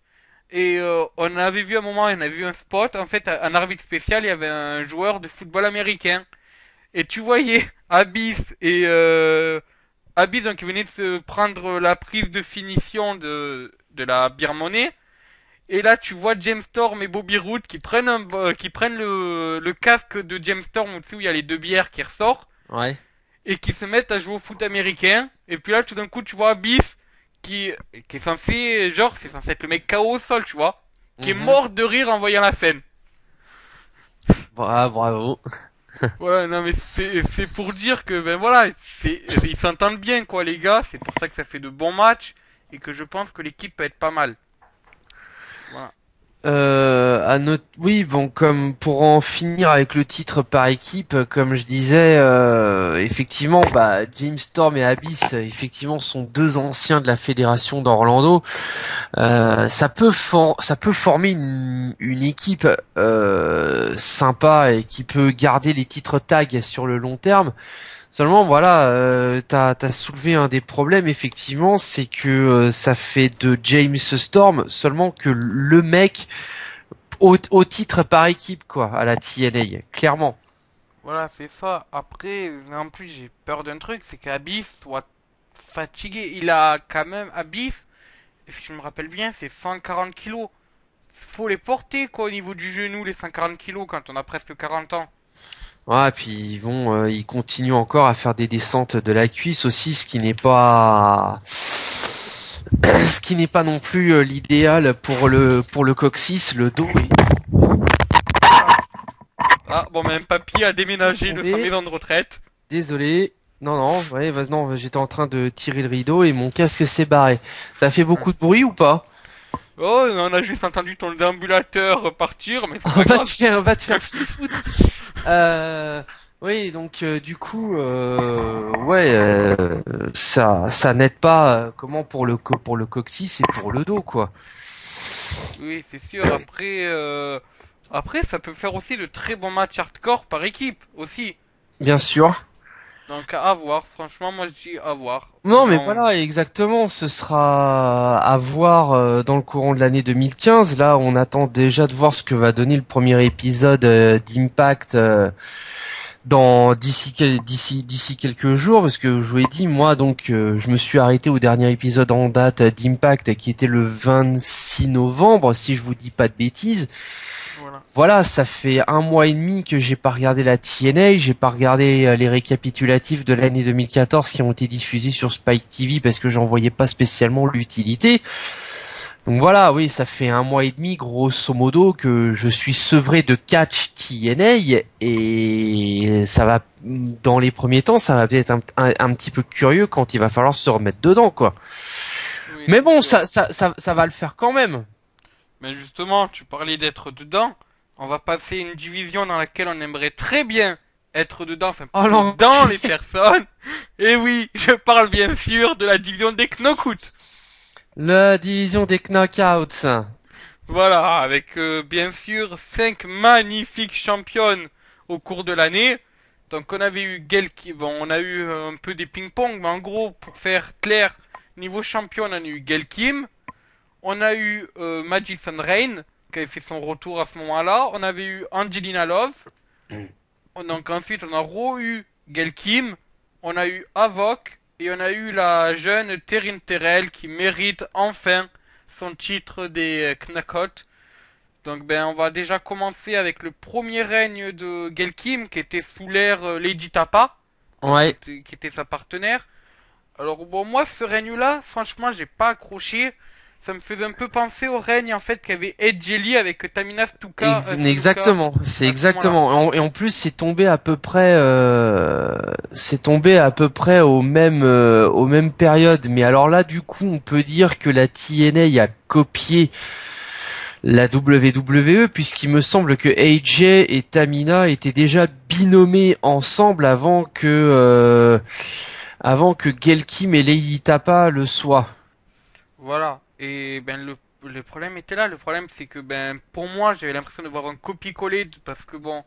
Et on avait vu un moment, on a vu un spot, en fait, un arbitre spécial, il y avait un joueur de football américain. Et tu voyais Abyss et... Abyss, donc, il venait de se prendre la prise de finition de la Beer Money. Et là, tu vois James Storm et Bobby Roode qui prennent le casque de James Storm, où il y a les deux bières qui ressortent, Ouais. et qui se mettent à jouer au foot américain. Et puis là, tout d'un coup, tu vois Abyss qui, qui est censé, genre, c'est censé être le mec KO au sol, tu vois, qui est Mhm. mort de rire en voyant la scène. Bravo. Voilà, non mais c'est pour dire que ben voilà, ils s'entendent bien quoi les gars, c'est pour ça que ça fait de bons matchs et que je pense que l'équipe peut être pas mal. Voilà. Oui, bon, comme pour en finir avec le titre par équipe, comme je disais, effectivement, bah, James Storm et Abyss, effectivement, sont deux anciens de la fédération d'Orlando. Ça peut former une équipe sympa et qui peut garder les titres tag sur le long terme. Seulement, voilà, t'as soulevé un des problèmes, effectivement, c'est que ça fait de James Storm seulement que le mec au titre par équipe, quoi, à la TNA, clairement. Voilà, c'est ça. Après, en plus, j'ai peur d'un truc, c'est qu'Abyss soit fatigué. Il a quand même, Abyss, si je me rappelle bien, c'est 140 kilos. Faut les porter, quoi, au niveau du genou, les 140 kilos, quand on a presque 40 ans. Ouais, puis ils continuent encore à faire des descentes de la cuisse aussi, ce qui n'est pas, ce qui n'est pas non plus l'idéal pour le coccyx, le dos. Ah, bon, même papy a C'est déménagé de sa tombé. maison de retraite. Désolé. Non, non, ouais, non, j'étais en train de tirer le rideau et mon casque s'est barré. Ça fait beaucoup de bruit ou pas? Oh, on a juste entendu ton déambulateur partir, mais c'est pas grave. Va te faire foutre. Oui, donc du coup, ouais, ça n'aide pas. Comment pour le coccyx et pour le dos, quoi. Oui, c'est sûr. Après, ça peut faire aussi de très bons matchs hardcore par équipe, aussi. Bien sûr. Donc, à voir. Franchement, moi, je dis à voir. Non, mais Non. voilà, exactement. Ce sera à voir dans le courant de l'année 2015. Là, on attend déjà de voir ce que va donner le premier épisode d'Impact. D'ici quelques jours, parce que je vous ai dit, moi donc je me suis arrêté au dernier épisode en date d'Impact qui était le 26 novembre, si je vous dis pas de bêtises. Voilà. Voilà, ça fait un mois et demi que j'ai pas regardé la TNA, j'ai pas regardé les récapitulatifs de l'année 2014 qui ont été diffusés sur Spike TV parce que j'en voyais pas spécialement l'utilité. Donc voilà, oui, ça fait un mois et demi, grosso modo, que je suis sevré de catch TNA et ça va, dans les premiers temps, ça va peut-être un petit peu curieux quand il va falloir se remettre dedans, quoi. Oui, Mais c'est bon, sûr. ça va le faire quand même. Mais justement, tu parlais d'être dedans. On va passer une division dans laquelle on aimerait très bien être dedans, enfin Oh plutôt dans les l'enculé. personnes. Et oui, je parle bien sûr de la division des Knockouts. La division des knockouts. Voilà, avec bien sûr 5 magnifiques championnes au cours de l'année. Donc on avait eu bon, on a eu un peu des ping-pong, mais en gros, pour faire clair, niveau champion, on a eu Gail Kim, on a eu Madison Rain, qui avait fait son retour à ce moment-là, on avait eu Angelina Love, donc ensuite on a re-eu Gail Kim, on a eu Havok, et on a eu la jeune Terrine Terrell qui mérite enfin son titre des Knockouts. Donc ben on va déjà commencer avec le premier règne de Gail Kim qui était sous l'ère Lady Tapa, donc Ouais. qui était sa partenaire. Alors bon moi ce règne-là, franchement j'ai pas accroché. Ça me faisait un peu penser au règne en fait qu'avait Ed Jelly avec Tamina Snuka Exactement, c'est à ce moment-là. exactement. Et en plus, c'est tombé à peu près aux mêmes périodes. Mais alors là, du coup, on peut dire que la TNA a copié la WWE puisqu'il me semble que AJ et Tamina étaient déjà binomés ensemble avant que Gail Kim et Lady Tapa le soient. Voilà. Et ben le problème était là. Le problème c'est que ben pour moi j'avais l'impression de voir un copier-coller parce que bon,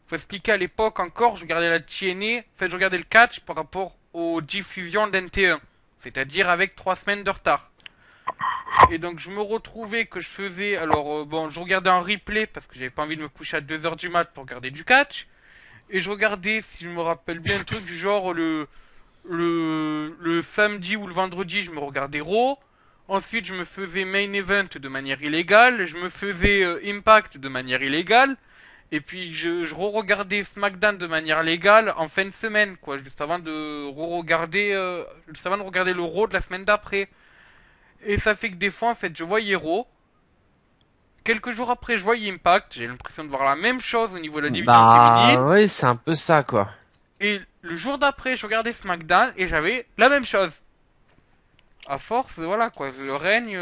faut expliquer à l'époque encore, je regardais la TNA, en fait je regardais le catch par rapport aux diffusions d'NT1, c'est-à-dire avec 3 semaines de retard. Et donc je me retrouvais que je faisais, alors bon, je regardais un replay parce que j'avais pas envie de me coucher à 2 heures du mat pour regarder du catch, et je regardais, si je me rappelle bien, un truc du genre le samedi ou le vendredi, je me regardais Raw. Ensuite, je me faisais Main Event de manière illégale. Je me faisais Impact de manière illégale. Et puis, je re-regardais SmackDown de manière légale en fin de semaine, quoi. Juste avant de re-regarder, juste avant de regarder le Raw de la semaine d'après. Et ça fait que des fois, en fait, je voyais Raw. Quelques jours après, je voyais Impact. J'ai l'impression de voir la même chose au niveau de la division féminine. Bah, ouais, c'est un peu ça, quoi. Et le jour d'après, je regardais SmackDown et j'avais la même chose. À force, voilà quoi, le règne,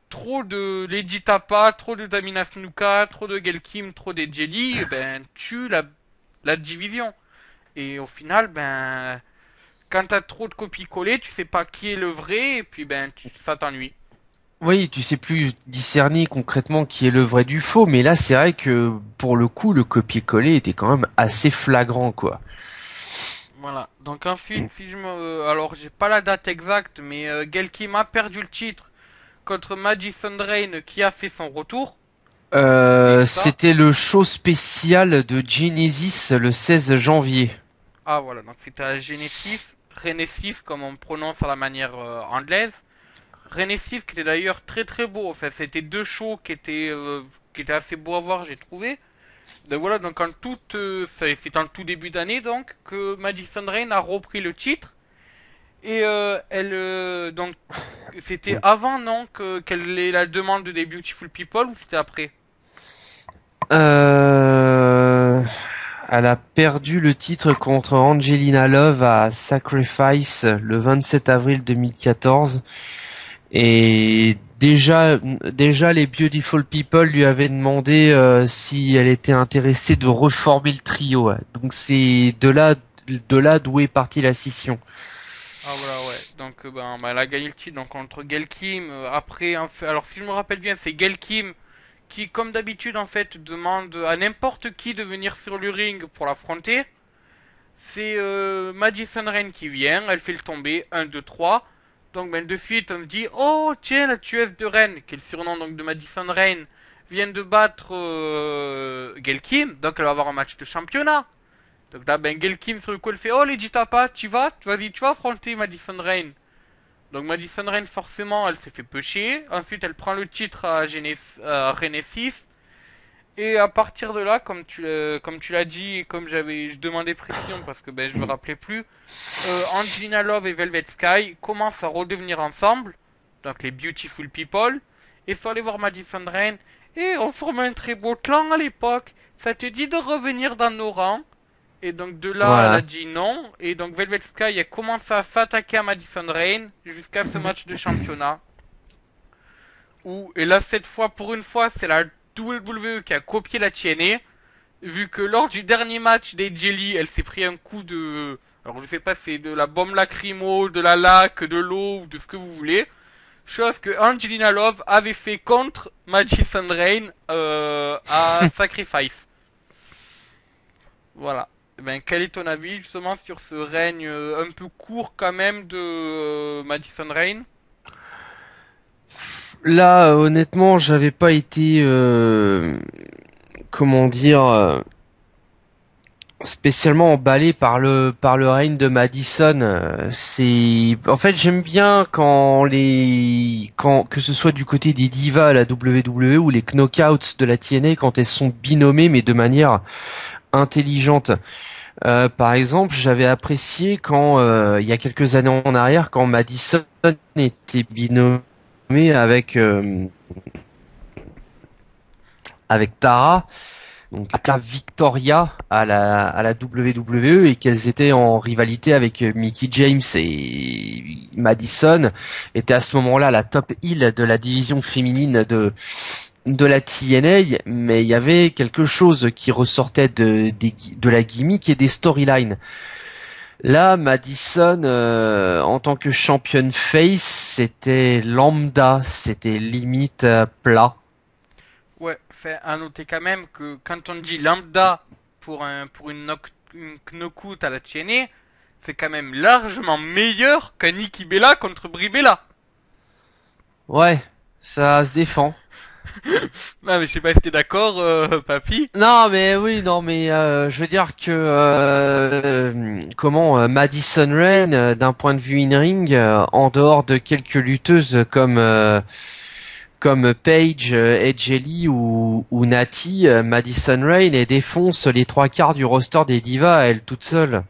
trop de Lady Tapa, trop de Tamina Snuka, trop de Gail Kim, trop de Jelly, ben tue la division. Et au final, ben quand t'as trop de copies-collées, tu sais pas qui est le vrai, et puis ben ça t'ennuie. Oui, tu sais plus discerner concrètement qui est le vrai du faux, mais là c'est vrai que pour le coup le copier-coller était quand même assez flagrant quoi. Voilà. Donc ensuite, si je me, alors j'ai pas la date exacte, mais Gail Kim a perdu le titre contre Madison Rain qui a fait son retour. C'est ça. C'était le show spécial de Genesis le 16 janvier. Ah voilà, donc c'était à Genesis comme on prononce à la manière anglaise. Genesis qui était d'ailleurs très très beau. Enfin, c'était deux shows qui étaient assez beaux à voir, j'ai trouvé. Donc voilà, donc en tout, c'est en tout début d'année donc que Madison Rain a repris le titre et elle donc c'était avant non qu'elle ait la demande des Beautiful People ou c'était après? Euh, Elle a perdu le titre contre Angelina Love à Sacrifice le 27 avril 2014. Et déjà les Beautiful People lui avaient demandé si elle était intéressée de reformer le trio. Ouais. Donc c'est de là d'où est partie la scission. Ah voilà ouais. Donc ben, elle a gagné le titre donc contre Gail Kim. Après en fait, alors si je me rappelle bien, c'est Gail Kim qui, comme d'habitude, en fait, demande à n'importe qui de venir sur le ring pour l'affronter. C'est Madison Rain qui vient, elle fait le tomber, 1, 2, 3. Donc ben, de suite, on se dit, oh tiens, la tueuse de Rain, qui est le surnom donc, de Madison Rain, vient de battre Gail Kim, donc elle va avoir un match de championnat. Donc là, ben, Gail Kim sur le coup, elle fait, oh Lady Tapa, tu vas, vas-y, tu vas affronter Madison Rain. Donc Madison Rain, forcément, elle s'est fait pêcher. Ensuite, elle prend le titre à Genesis. Et à partir de là, comme tu l'as dit, et comme je demandais précision parce que ben je me rappelais plus, Angelina Love et Velvet Sky commencent à redevenir ensemble, donc les Beautiful People, et sont allés voir Madison Rain, et on formait un très beau clan à l'époque. Ça te dit de revenir dans nos rangs? Et donc de là, elle a Voilà. dit non, et donc Velvet Sky a commencé à s'attaquer à Madison Rain jusqu'à ce match de championnat. Et là, cette fois, pour une fois, c'est la WWE qui a copié la TNA. Vu que lors du dernier match des Jelly, elle s'est pris un coup de... Alors je sais pas, c'est de la bombe lacrymo, de la laque, de l'eau ou de ce que vous voulez. Chose que Angelina Love avait fait contre Madison Rain à Sacrifice. Voilà. Eh ben, quel est ton avis justement sur ce règne un peu court quand même de Madison Rain? Là, honnêtement, j'avais pas été, comment dire, spécialement emballé par le règne de Madison. C'est en fait j'aime bien quand que ce soit du côté des divas à la WWE ou les knockouts de la TNA quand elles sont binomées mais de manière intelligente. Par exemple, j'avais apprécié quand il y a quelques années en arrière quand Madison était binomée avec Tara, donc la Victoria à la WWE et qu'elles étaient en rivalité avec Mickie James et Madison était à ce moment-là la top heel de la division féminine de la TNA, mais il y avait quelque chose qui ressortait de la gimmick et des storylines. Là, Madison, en tant que championne face, c'était lambda, c'était limite plat. Ouais, fait à noter quand même que quand on dit lambda pour une knockout à la TNA, c'est quand même largement meilleur qu'un Nikki Bella contre Brie Bella. Ouais, ça se défend. Non mais je sais pas si t'es d'accord, papy. Non mais oui, non mais je veux dire que Madison Rayne, d'un point de vue in-ring, en dehors de quelques lutteuses comme Paige, Edge Lee ou Natty, Madison Rayne elle défonce les trois quarts du roster des divas elle toute seule.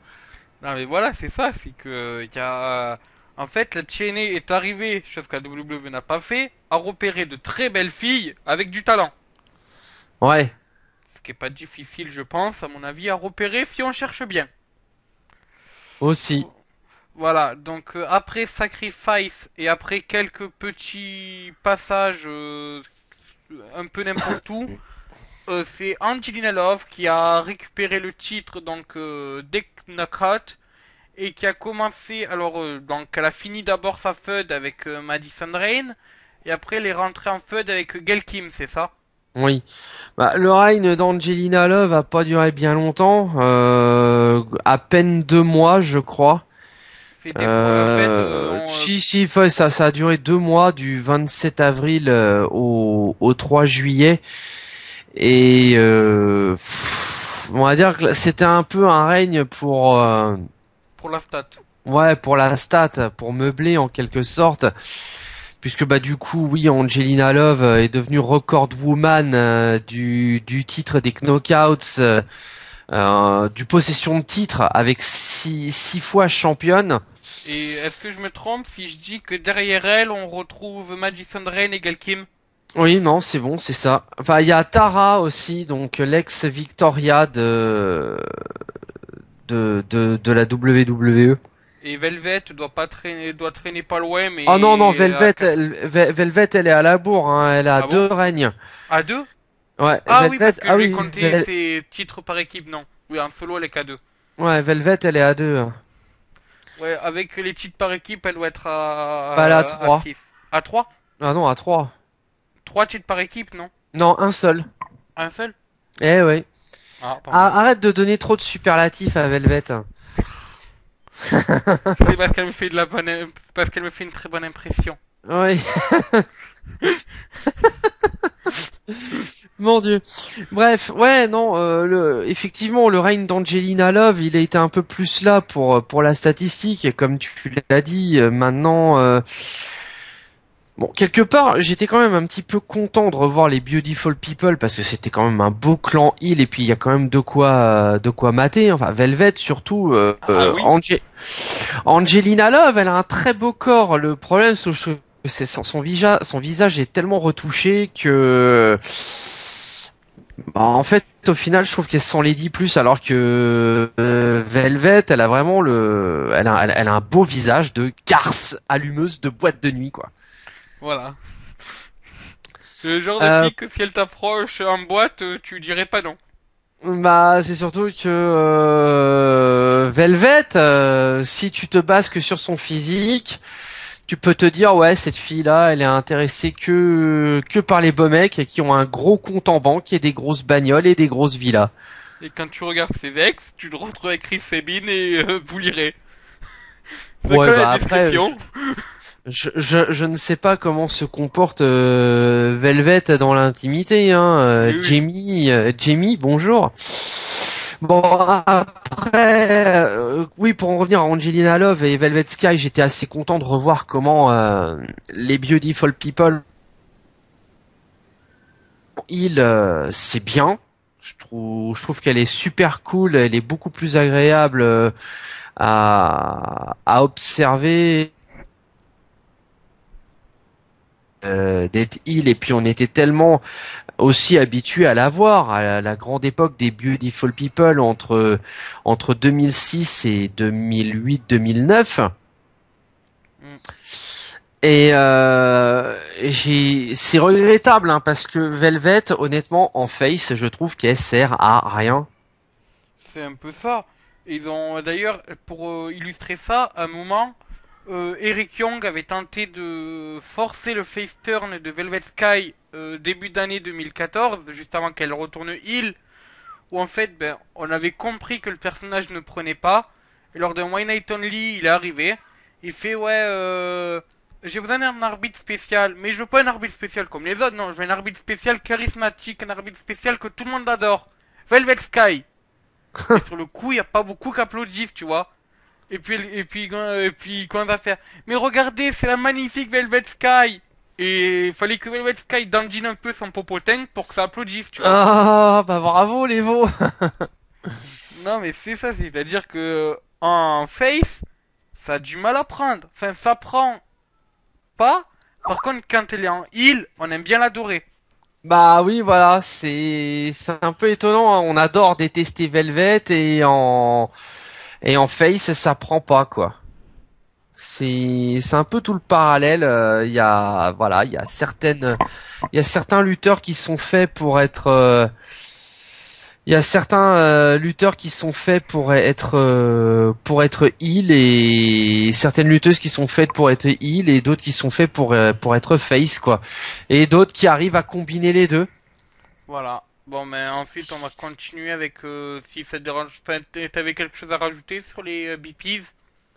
Non mais voilà, c'est ça, c'est que y a... En fait, la TNA est arrivée, chose que la WWE n'a pas fait, à repérer de très belles filles avec du talent. Ouais, Ce qui est pas difficile, je pense, à mon avis, à repérer si on cherche bien. aussi. Voilà, donc après Sacrifice et après quelques petits passages un peu n'importe où, c'est Angelina Love qui a récupéré le titre donc dès Knockout et qui a commencé, alors donc elle a fini d'abord sa feud avec Madison Rayne et après elle est rentrée en feud avec Gail Kim, c'est ça? Oui. Bah, le règne d'Angelina Love a pas duré bien longtemps, à peine 2 mois je crois. C'était en fait Si, ouais, ça a duré 2 mois, du 27 avril au 3 juillet. Et on va dire que c'était un peu un règne pour la stat. ouais, pour la stat, pour meubler en quelque sorte. Puisque bah du coup, oui, Angelina Love est devenue record woman du titre des knockouts, du possession de titre avec six fois championne. Et est-ce que je me trompe si je dis que derrière elle on retrouve Madison Rayne et Gail Kim? Oui, non, c'est bon, c'est ça. Enfin, il y a Tara aussi, donc l'ex Victoria de la WWE. Et Velvet doit traîner pas loin, Oh non, non, mais Velvet, elle est à la bourre, hein, elle a ah bon? deux règnes. À deux? Ouais, Ah oui, Velvet, parce que je ah vais oui, compter ses titres par équipe, non. Oui, en solo, elle est qu'à deux. ouais, Velvet, elle est à deux, hein. Ouais, avec les titres par équipe, elle doit être Bah, elle est à à trois. 6. À 3? Ah non, à trois. 3 titres par équipe, non? Non, un seul. Un seul? Eh ouais. Ah, pardon. Ah, arrête de donner trop de superlatifs à Velvet. C'est parce qu'elle me fait parce qu'elle me fait une très bonne impression. Oui. Mon Dieu. Bref, ouais, non, effectivement, le règne d'Angelina Love, il a été un peu plus là pour la statistique, et comme tu l'as dit, maintenant, bon, quelque part, j'étais quand même un petit peu content de revoir les Beautiful People parce que c'était quand même un beau clan Hill et puis il y a quand même de quoi mater. Enfin, Velvet surtout. Ah oui? Angelina Love, elle a un très beau corps. Le problème, c'est son visage est tellement retouché que, bah, en fait, au final, je trouve qu'elle s'en les dit plus alors que Velvet, elle a vraiment elle a un beau visage de garce allumeuse de boîte de nuit, quoi. Voilà. C'est le genre de Euh, fille que si elle t'approche en boîte, tu dirais pas non. Bah, c'est surtout que Velvet, si tu te bases que sur son physique, tu peux te dire ouais, cette fille-là, elle est intéressée que par les beaux mecs qui ont un gros compte en banque et des grosses bagnoles et des grosses villas. Et quand tu regardes ses ex, tu te retrouves avec Chris Sabine et vous lirez. C'est Ouais, quoi bah la après, description? je ne sais pas comment se comporte Velvet dans l'intimité, hein. Oui, oui. Jamie, bonjour. Bon, après, oui, pour en revenir à Angelina Love et Velvet Sky, j'étais assez content de revoir comment les Beautiful People, c'est bien. Je trouve qu'elle est super cool, elle est beaucoup plus agréable à observer d'être Hill, et puis on était tellement aussi habitué à la voir à la grande époque des Beautiful People entre 2006 et 2008-2009. Mm. Et c'est regrettable hein, parce que Velvet, honnêtement, en face, je trouve qu'elle sert à rien. C'est un peu ça. Ils ont d'ailleurs, pour illustrer ça, à un moment, Eric Young avait tenté de forcer le face turn de Velvet Sky début d'année 2014, juste avant qu'elle retourne heel, où en fait, ben, on avait compris que le personnage ne prenait pas. Et lors d'un One Night Only, il est arrivé. Il fait, ouais, j'ai besoin d'un arbitre spécial, mais je veux pas un arbitre spécial comme les autres, non, je veux un arbitre spécial charismatique, un arbitre spécial que tout le monde adore. Velvet Sky. Et sur le coup, il y a pas beaucoup qui applaudissent, tu vois. Et puis, comment on va faire? Mais regardez, c'est la magnifique Velvet Sky. Et il fallait que Velvet Sky dandine un peu son popotin pour que ça applaudisse, tu vois. Ah, bah bravo les veaux. Non, mais c'est ça, c'est-à-dire que en face, ça a du mal à prendre. Enfin, ça prend pas. Par contre, quand elle est en heal, on aime bien l'adorer. Bah oui, voilà, c'est un peu étonnant, hein. On adore détester Velvet et en face ça prend pas quoi. C'est un peu tout le parallèle. Il y a voilà, il y a certains lutteurs qui sont faits pour être il y a certains lutteurs qui sont faits pour être heel et certaines lutteuses qui sont faites pour être heel et d'autres qui sont faits pour être face quoi. Et d'autres qui arrivent à combiner les deux. Voilà. Bon, mais ensuite, on va continuer avec, si ça te dérange, enfin, t'avais quelque chose à rajouter sur les BPs?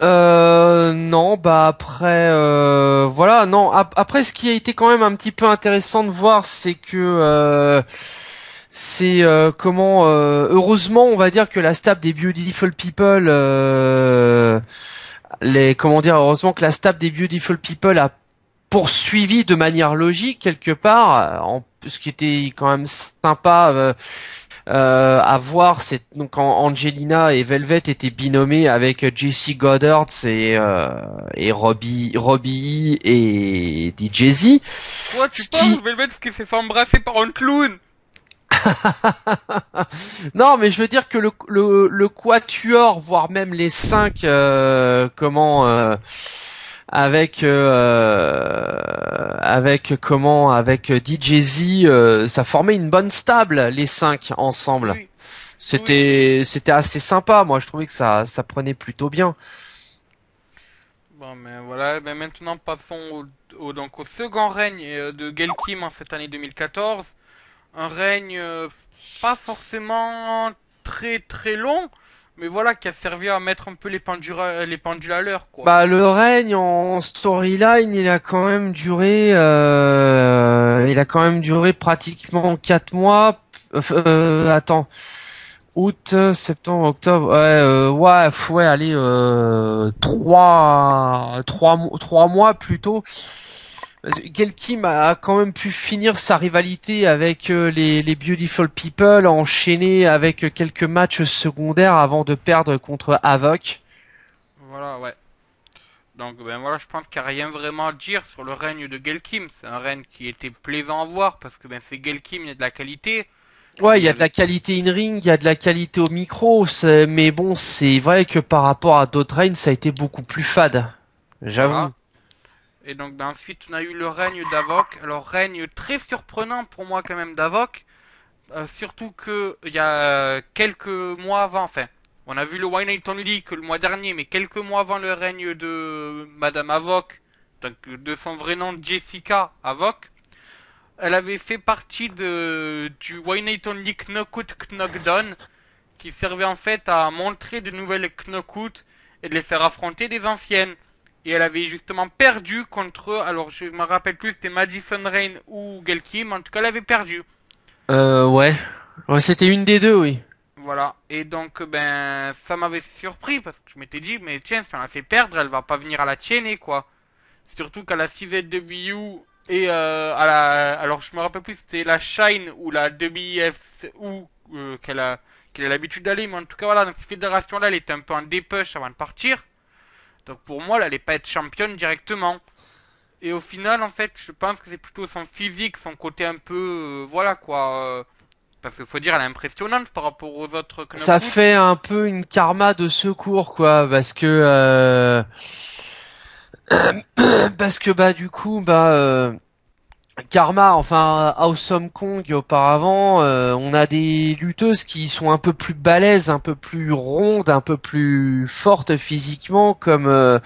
Non, bah après, voilà, non. Après, ce qui a été quand même un petit peu intéressant de voir, c'est que c'est comment, heureusement, on va dire que la staff des Beautiful People, comment dire, heureusement que la staff des Beautiful People a poursuivi de manière logique quelque part, ce qui était quand même sympa. À voir, c'est donc quand Angelina et Velvet étaient binômés avec Jesse Goddard et Robbie E et DJ Z. Quoi, tu Ce qui penses, Velvet, qui s'est fait embrasser par un clown? non, mais je veux dire que le quatuor, voire même les cinq, avec DJ Z, ça formait une bonne stable les cinq ensemble. Oui, oui. C'était assez sympa. Moi, je trouvais que ça prenait plutôt bien. Bon, mais voilà, ben maintenant passons donc au second règne de Gail Kim en cette année 2014. Un règne pas forcément très très long, mais voilà, qui a servi à mettre un peu les pendules à l'heure, quoi. Bah, le règne en storyline, il a quand même duré pratiquement 4 mois. Attends, août, septembre, octobre, ouais, allez, 3 mois plutôt. Gail Kim a quand même pu finir sa rivalité avec les Beautiful People, enchaîner avec quelques matchs secondaires avant de perdre contre Havoc. Voilà, ouais. Donc, ben voilà, je pense qu'il n'y a rien vraiment à dire sur le règne de Gail Kim. C'est un règne qui était plaisant à voir parce que ben c'est Gail Kim, il y a de la qualité. Ouais, Mais il il y y a de la avait. qualité in-ring, il y a de la qualité au micro, mais bon, c'est vrai que par rapport à d'autres reigns, ça a été beaucoup plus fade. J'avoue. Voilà. Et donc, ben ensuite, on a eu le règne d'Avoc. Alors, règne très surprenant pour moi, quand même, d'Avoc. Surtout que il y a quelques mois avant, enfin, on a vu le One Night Only que le mois dernier, mais quelques mois avant le règne de Madame Avoc, donc de son vrai nom Jessica Avoc, elle avait fait partie du One Night Only Knockout Knockdown, qui servait en fait à montrer de nouvelles Knockout et de les faire affronter des anciennes. Et elle avait justement perdu contre, alors je me rappelle plus, c'était Madison Rain ou Gail Kim, en tout cas elle avait perdu. Ouais. Ouais, c'était une des deux, oui. Voilà. Et donc, ben, ça m'avait surpris parce que je m'étais dit, mais tiens, si on la fait perdre, elle va pas venir à la chaîner, quoi. Surtout qu'à la 6ZW et alors je me rappelle plus si c'était la Shine ou la WFU qu'elle a l'habitude d'aller, mais en tout cas, voilà, dans cette fédération-là, elle était un peu en dépush avant de partir. Donc pour moi, elle allait pas être championne directement. Et au final, en fait, je pense que c'est plutôt son physique, son côté un peu, voilà quoi. Parce qu'il faut dire, elle est impressionnante par rapport aux autres Ça Knockouts. fait un peu une karma de secours, quoi, parce que bah du coup Karma, enfin Awesome Kong auparavant, on a des lutteuses qui sont un peu plus balèzes, un peu plus rondes, un peu plus fortes physiquement, comme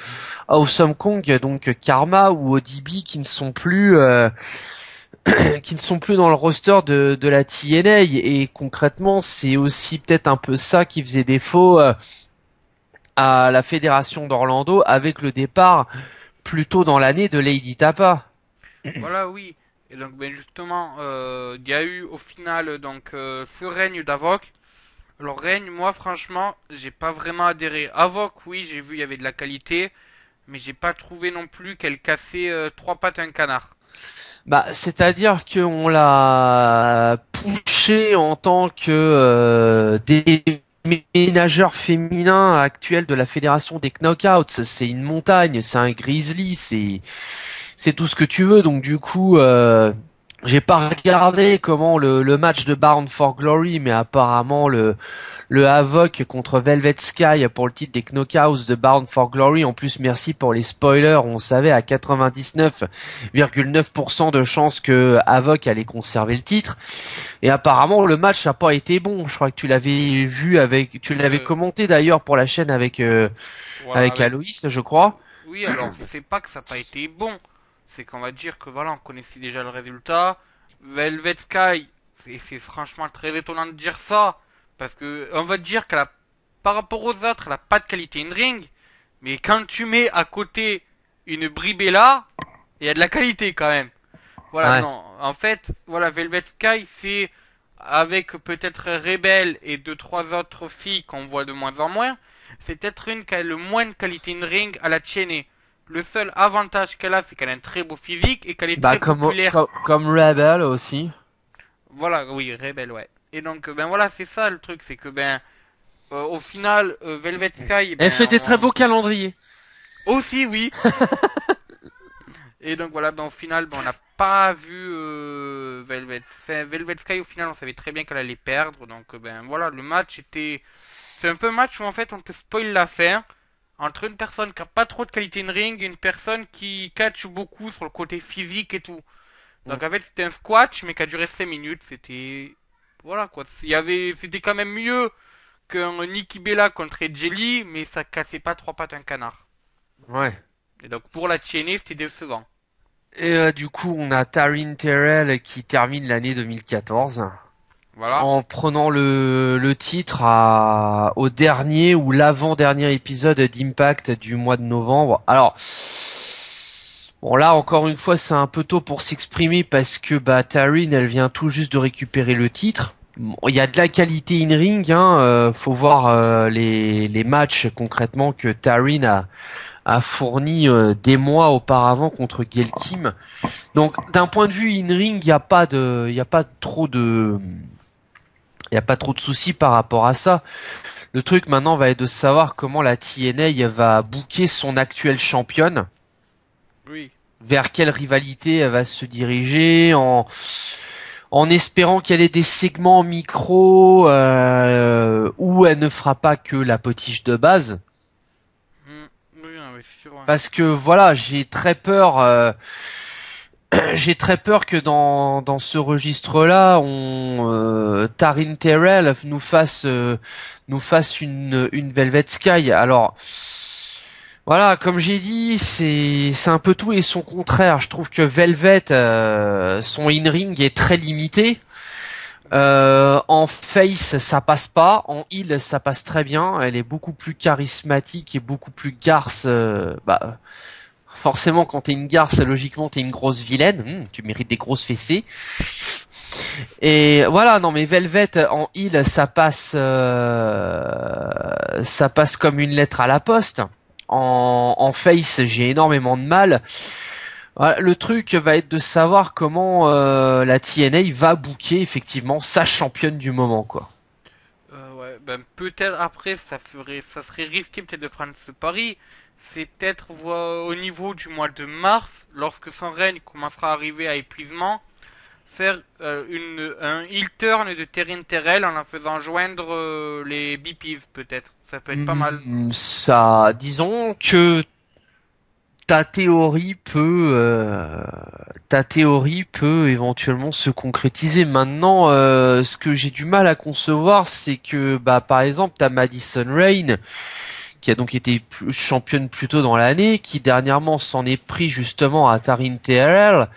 Awesome Kong, donc Karma ou ODB, qui ne sont plus dans le roster de la TNA. Et concrètement, c'est aussi peut-être un peu ça qui faisait défaut à la fédération d'Orlando avec le départ plus tôt dans l'année de Lady Tapa. Voilà, oui. Et donc, ben justement, il y a eu au final donc ce règne d'Avoc. Alors règne, moi franchement, j'ai pas vraiment adhéré. Avoc, oui, j'ai vu il y avait de la qualité, mais j'ai pas trouvé non plus qu'elle cassait trois pattes à un canard. Bah, c'est-à-dire qu'on l'a poussé en tant que des ménageurs féminins actuels de la fédération des Knockouts. C'est une montagne, c'est un grizzly, c'est tout ce que tu veux. Donc du coup, j'ai pas regardé comment le match de Bound for Glory, mais apparemment le Havoc contre Velvet Sky pour le titre des Knockouts de Bound for Glory. En plus, merci pour les spoilers. On savait à 99,9% de chances que Havoc allait conserver le titre. Et apparemment, le match n'a pas été bon. Je crois que tu l'avais vu tu l'avais Euh, commenté d'ailleurs pour la chaîne voilà, avec avec... Aloïs, je crois. Oui, alors c'est pas que ça n'a pas été bon, c'est qu'on va dire que voilà, on connaissait déjà le résultat. Velvet Sky, c'est franchement très étonnant de dire ça, parce que on va dire qu'elle a, par rapport aux autres, elle a pas de qualité in ring, mais quand tu mets à côté une Bribella, il y a de la qualité quand même. Voilà, Ouais. non, en fait, voilà, Velvet Sky, c'est avec peut-être Rebel et deux trois autres filles qu'on voit de moins en moins, c'est peut-être une qui a le moins de qualité in ring à la chaîner. Le seul avantage qu'elle a, c'est qu'elle a un très beau physique et qu'elle est Bah très populaire. comme Rebel aussi. Voilà, oui, Rebel, ouais. Et donc, ben voilà, c'est ça le truc, c'est que ben au final, Velvet Sky, Elle fait des très beaux calendriers. aussi oui. Et donc voilà, ben, au final, ben, on n'a pas vu Velvet. Enfin, Velvet Sky, au final, on savait très bien qu'elle allait perdre. Donc ben voilà, le match était. C'est un peu un match où en fait on te spoil la fin entre une personne qui a pas trop de qualité in ring et une personne qui catch beaucoup sur le côté physique et tout. Donc en fait c'était un squash mais qui a duré 5 minutes. C'était. Voilà quoi. C'était quand même mieux qu'un Nikki Bella contre Jelly, mais ça cassait pas trois pattes à un canard. Ouais. Et donc pour la chaîner, c'était décevant. Et du coup, on a Taryn Terrell qui termine l'année 2014 Voilà. en prenant le titre au dernier ou l'avant-dernier épisode d'Impact du mois de novembre. Alors, bon là encore une fois, c'est un peu tôt pour s'exprimer parce que bah Taryn, elle vient tout juste de récupérer le titre. Bon, il y a de la qualité in ring, hein, faut voir les matchs concrètement que Taryn a fourni des mois auparavant contre Gail Kim. Donc d'un point de vue in-ring, il y a pas trop de soucis par rapport à ça. Le truc maintenant va être de savoir comment la TNA va booker son actuelle championne, Oui. vers quelle rivalité elle va se diriger en espérant qu'elle ait des segments micro où elle ne fera pas que la potiche de base. Hmm. Oui, non, mais c'est sûr. Ouais. Parce que voilà, j'ai très peur. J'ai très peur que dans ce registre-là, Taryn Terrell nous fasse une Velvet Sky. Alors voilà, comme j'ai dit, c'est un peu tout et son contraire. Je trouve que Velvet, son in-ring est très limité. En face, ça passe pas. En heel, ça passe très bien. Elle est beaucoup plus charismatique et beaucoup plus garce. Forcément, quand t'es une garce, logiquement, t'es une grosse vilaine. Tu mérites des grosses fessées. Et voilà, non mais Velvet en heal, ça passe comme une lettre à la poste. En face, j'ai énormément de mal. Voilà, le truc va être de savoir comment la TNA va booker effectivement sa championne du moment, quoi. Ouais, ben peut-être après, ça serait risqué peut-être de prendre ce pari. C'est peut-être au niveau du mois de mars, lorsque son règne commencera à arriver à épuisement, faire un heel turn de Terry Terrell en la faisant joindre les BPs peut-être. Ça peut être pas mal. Ça, disons que ta théorie peut éventuellement se concrétiser. Maintenant, ce que j'ai du mal à concevoir, c'est que, bah, par exemple, t'as Madison Rayne, qui a donc été championne plus tôt dans l'année, qui dernièrement s'en est pris justement à Taryn Terrell.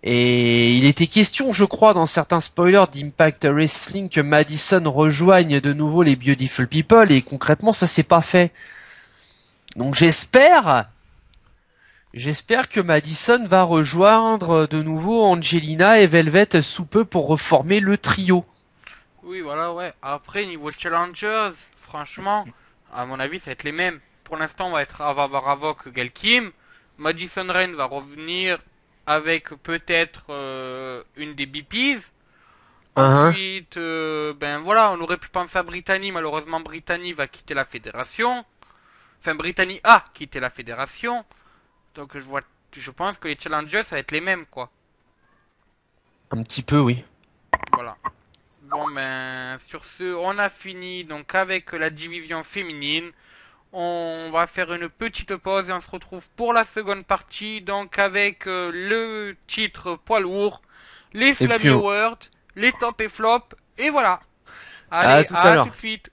Et il était question, je crois, dans certains spoilers d'Impact Wrestling, que Madison rejoigne de nouveau les Beautiful People, et concrètement, ça s'est pas fait. Donc j'espère que Madison va rejoindre de nouveau Angelina et Velvet sous peu pour reformer le trio. Oui, voilà, ouais. Après, niveau challengers, franchement, à mon avis, ça va être les mêmes. Pour l'instant, on va avoir Havok, Gail Kim. Madison Rain va revenir avec peut-être une des BPs. Hein, Ensuite, ben voilà, on aurait pu penser à Brittany. Malheureusement, Brittany va quitter la fédération. Enfin, Brittany a quitté la fédération. Donc, je pense que les challengers, ça va être les mêmes, quoi. un petit peu, oui. Voilà. Bon, ben, sur ce, on a fini donc avec la division féminine. On va faire une petite pause et on se retrouve pour la seconde partie, donc avec le titre poids lourd, les Et puis, Slammy Awards, les top et flop, et voilà. à Allez, tout à à tout l'heure. de suite.